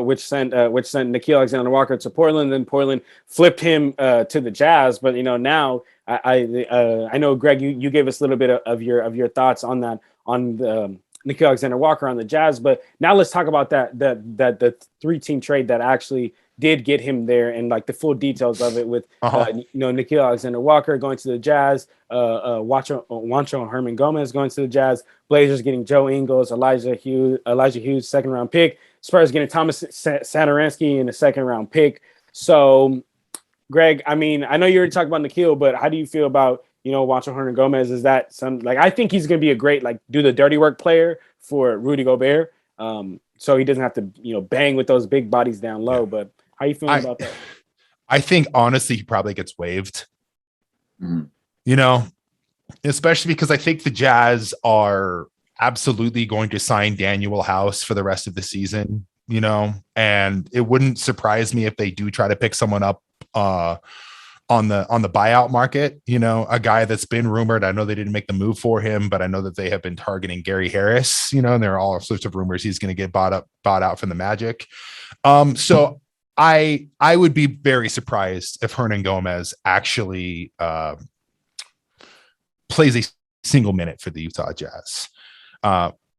Nickeil Alexander-Walker to Portland, then Portland flipped him to the Jazz. But now I know, Greg, you gave us a little bit of your thoughts on that, on the Nickeil Alexander-Walker on the Jazz. But now let's talk about that the 3-team trade that actually did get him there, and like the full details of it, with Nickeil Alexander-Walker going to the Jazz, Juancho Herman Gomez going to the Jazz, Blazers getting Joe Ingles, Elijah Hughes, second round pick, Spurs getting Thomas Satoransky in the second round pick. So, Greg, I mean, I know you already talked about Nickeil, but how do you feel about Juancho Hernan Gomez? Is that I think he's going to be a great, do the dirty work player for Rudy Gobert, so he doesn't have to bang with those big bodies down low. But how you feeling about that? I think honestly he probably gets waived. Mm-hmm. Especially because I think the Jazz are absolutely going to sign Daniel House for the rest of the season, and it wouldn't surprise me if they do try to pick someone up on the buyout market, a guy that's been rumored. I know they didn't make the move for him, but I know that they have been targeting Gary Harris, and there are all sorts of rumors he's going to get bought out from the Magic. So I would be very surprised if Hernan Gomez actually plays a single minute for the Utah Jazz.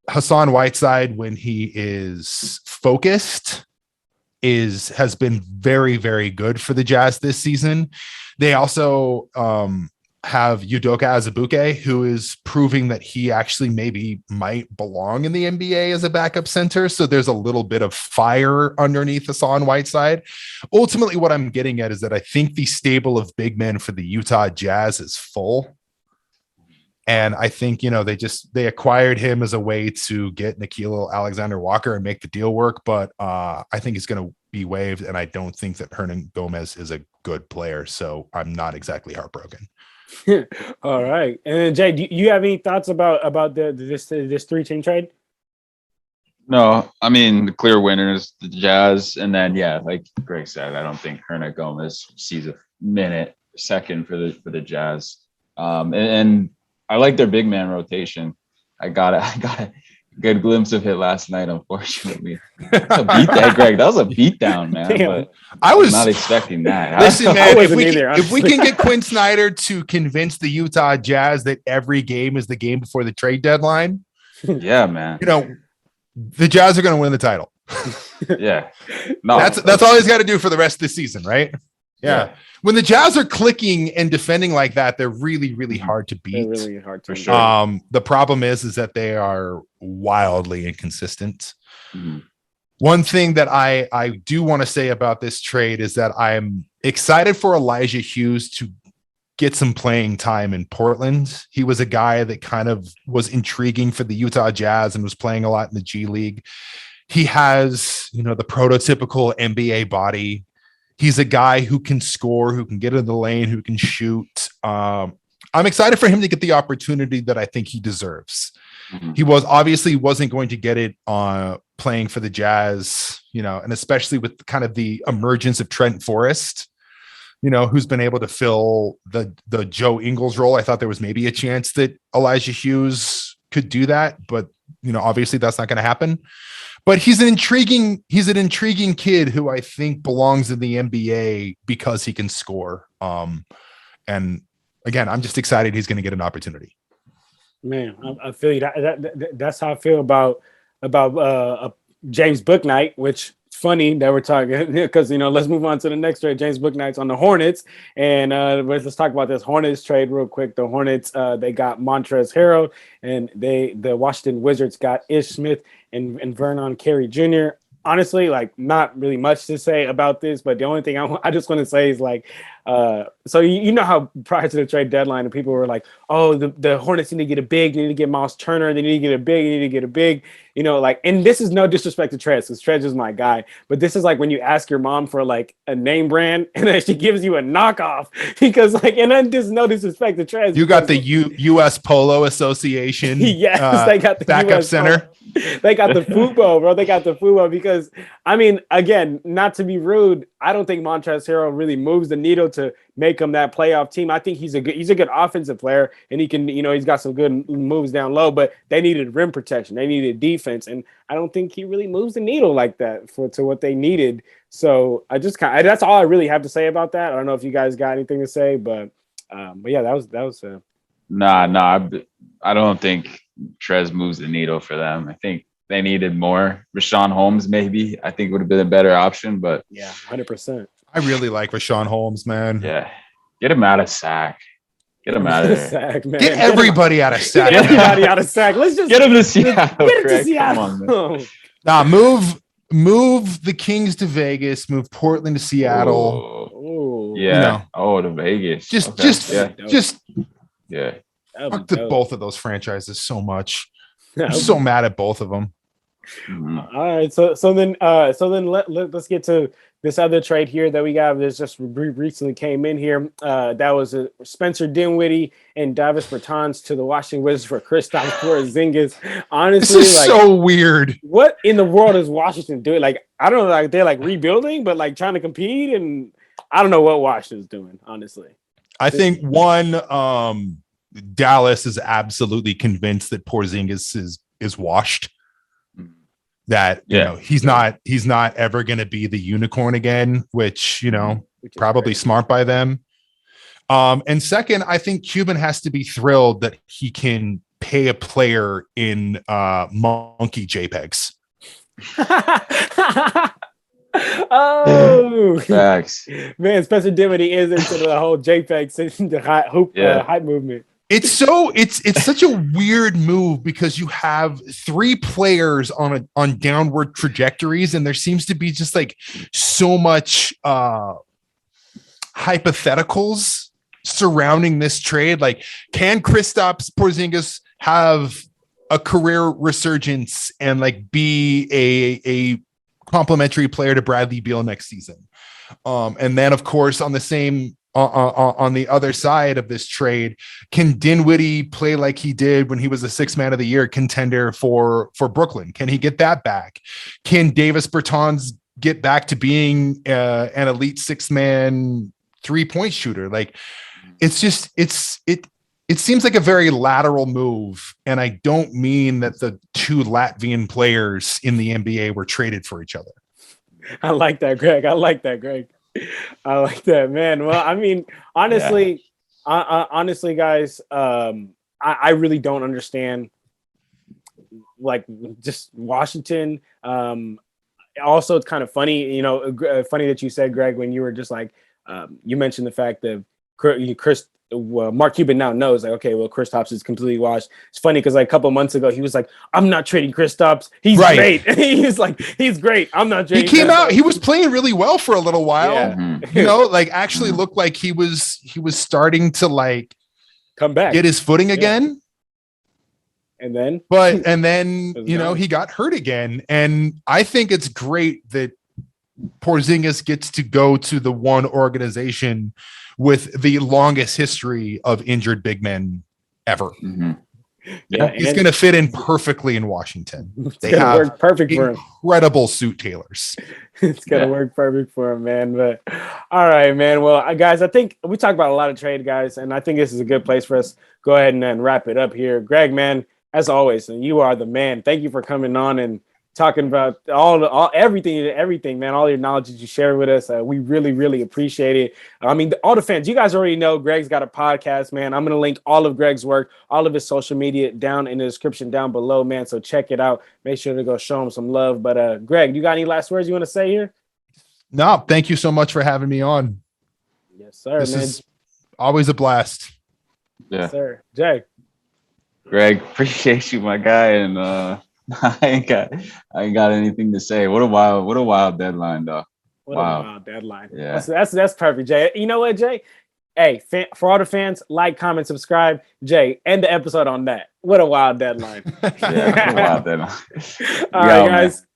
Hassan Whiteside, when he is focused, has been very, very good for the Jazz this season. They also have Udoka Azubuike, who is proving that he actually might belong in the NBA as a backup center. So there's a little bit of fire underneath Hassan Whiteside. Ultimately, what I'm getting at is that I think the stable of big men for the Utah Jazz is full. And I think, they acquired him as a way to get Nickeil Alexander-Walker and make the deal work. But I think he's going to be waived. And I don't think that Hernan Gomez is a good player. So I'm not exactly heartbroken. All right. And then, Jay, do you have any thoughts about this 3-team trade? No, I mean, the clear winners, the Jazz. And then, like Greg said, I don't think Hernan Gomez sees a second for the Jazz. And I like their big man rotation. I got a good glimpse of it last night, unfortunately. Greg. That was a beatdown, man. Damn. But I was not expecting that. Listen, man, if we honestly. can get Quinn Snyder to convince the Utah Jazz that every game is the game before the trade deadline, yeah, man. The Jazz are going to win the title. Yeah. No, that's all he's got to do for the rest of the season, right? Yeah. When the Jazz are clicking and defending like that, they're really, really hard to beat. They're really hard to for sure. The problem is that they are wildly inconsistent. Mm-hmm. One thing that I do want to say about this trade is that I'm excited for Elijah Hughes to get some playing time in Portland. He was a guy that kind of was intriguing for the Utah Jazz and was playing a lot in the G League. He has, the prototypical NBA body. He's a guy who can score, who can get in the lane, who can shoot. I'm excited for him to get the opportunity that I think he deserves. Mm-hmm. He wasn't going to get it playing for the Jazz, and especially with kind of the emergence of Trent Forrest, who's been able to fill the Joe Ingles role. I thought there was maybe a chance that Elijah Hughes could do that, but obviously that's not going to happen. But he's an intriguing kid who I think belongs in the NBA because he can score. And again, I'm just excited he's going to get an opportunity. Man, I feel you. That's how I feel about James Bouknight, which it's funny that we're talking because let's move on to the next trade. James Bouknight's on the Hornets, and let's talk about this Hornets trade real quick. The Hornets they got Montrezl Harrell, and the Washington Wizards got Ish Smith and Vernon Carey Jr. Honestly, not really much to say about this, but the only thing I just want to say is So you know how prior to the trade deadline, and people were like, "Oh, the Hornets need to get a big, they need to get Miles Turner, they need to get a big, they need to get a big." You know, like, and this is no disrespect to Trez, because Trez is my guy, but this is like when you ask your mom for like a name brand, and then she gives you a knockoff because like, and then there's no disrespect to Trez. You got the U.S. Polo Association. Yes, they got the backup US center. They got the Fubo, bro. They got the Fubo because, I mean, again, not to be rude, I don't think Montrezl Harrell really moves the needle to make him that playoff team. I think he's a good offensive player, and he can, you know, he's got some good moves down low, but they needed rim protection. They needed defense, and I don't think he really moves the needle like that to what they needed. So that's all I really have to say about that. I don't know if you guys got anything to say, but yeah, that was. Nah. I don't think Trez moves the needle for them. I think they needed more. Rashawn Holmes, maybe, I think would have been a better option, but yeah, 100%. I really like Rashawn Holmes, man. Yeah. Get him out of Sac. Get him out of there. Sac, man. Get everybody out of Sac. Get everybody out of Sac. Let's just get him to Seattle. Get it to Seattle. Come on, man. Nah, move the Kings to Vegas, move Portland to Seattle. Ooh. Yeah. You know. Oh, to Vegas. Just yeah. Fuck both of those franchises so much. Yeah, I'm so mad at both of them. Mhm. All right, so then let's get to this other trade here that we got. This just recently came in here. That was Spencer Dinwiddie and Davis Bertans to the Washington Wizards for Kristaps Porzingis. Honestly, This is so weird. What in the world is Washington doing? Like, I don't know, like they're like rebuilding, but like trying to compete, and I don't know what Washington's doing. Honestly, I think Dallas is absolutely convinced that Porzingis is washed. That you know he's not ever going to be the unicorn again, which probably smart by them. And second, I think Cuban has to be thrilled that he can pay a player in monkey JPEGs. Oh, facts. Man, Spencer Dinwiddie is into the whole JPEG hype movement. It's such a weird move because you have three players on downward trajectories, and there seems to be just like so much hypotheticals surrounding this trade. Like, can Kristaps Porzingis have a career resurgence and like be a complimentary player to Bradley Beal next season? And then, of course, on the same. On the other side of this trade, can Dinwiddie play like he did when he was a 6th man of the year contender for Brooklyn? Can he get that back? Can Davis Bertans get back to being an elite 6-man 3-point shooter? Like, it seems like a very lateral move, and I don't mean that the two Latvian players in the NBA were traded for each other. I like that, Greg. I like that, man. Well, I mean, honestly, guys, I really don't understand, like, just Washington. Also, it's kind of funny, funny that you said, Greg, when you were just like, you mentioned the fact that Mark Cuban now knows, like, okay, well, Kristaps is completely washed. It's funny because like a couple months ago, he was like, I'm not trading Kristaps. He's great. He's like, he's great. I'm not trading. He came out. He was playing really well for a little while. Yeah. Like actually looked like he was starting to like come back, get his footing again. And then, he got hurt again. And I think it's great that Porzingis gets to go to the one organization with the longest history of injured big men ever. Mm-hmm. Yeah, he's going to fit in perfectly in Washington. They have work perfect for him. Incredible suit tailors. It's going to work perfect for him, man. But all right, man. Well, guys, I think we talked about a lot of trade, guys, and I think this is a good place for us to go ahead and wrap it up here. Greg, man, as always, and you are the man. Thank you for coming on and talking about everything, man, all your knowledge that you share with us. We really, really appreciate it. I mean, all the fans, you guys already know Greg's got a podcast, man. I'm going to link all of Greg's work, all of his social media down in the description down below, man. So check it out. Make sure to go show him some love. But Greg, you got any last words you want to say here? No, thank you so much for having me on. Yes, sir. This man. is always a blast. Yeah. Yes, sir. Jay. Greg, appreciate you, my guy. And I ain't got anything to say. What a wild deadline, though. What a wild deadline. Yeah. That's perfect, Jay. You know what, Jay? Hey, for all the fans, like, comment, subscribe. Jay, end the episode on that. What a wild deadline. Yeah, what a wild deadline. All right, guys. Man.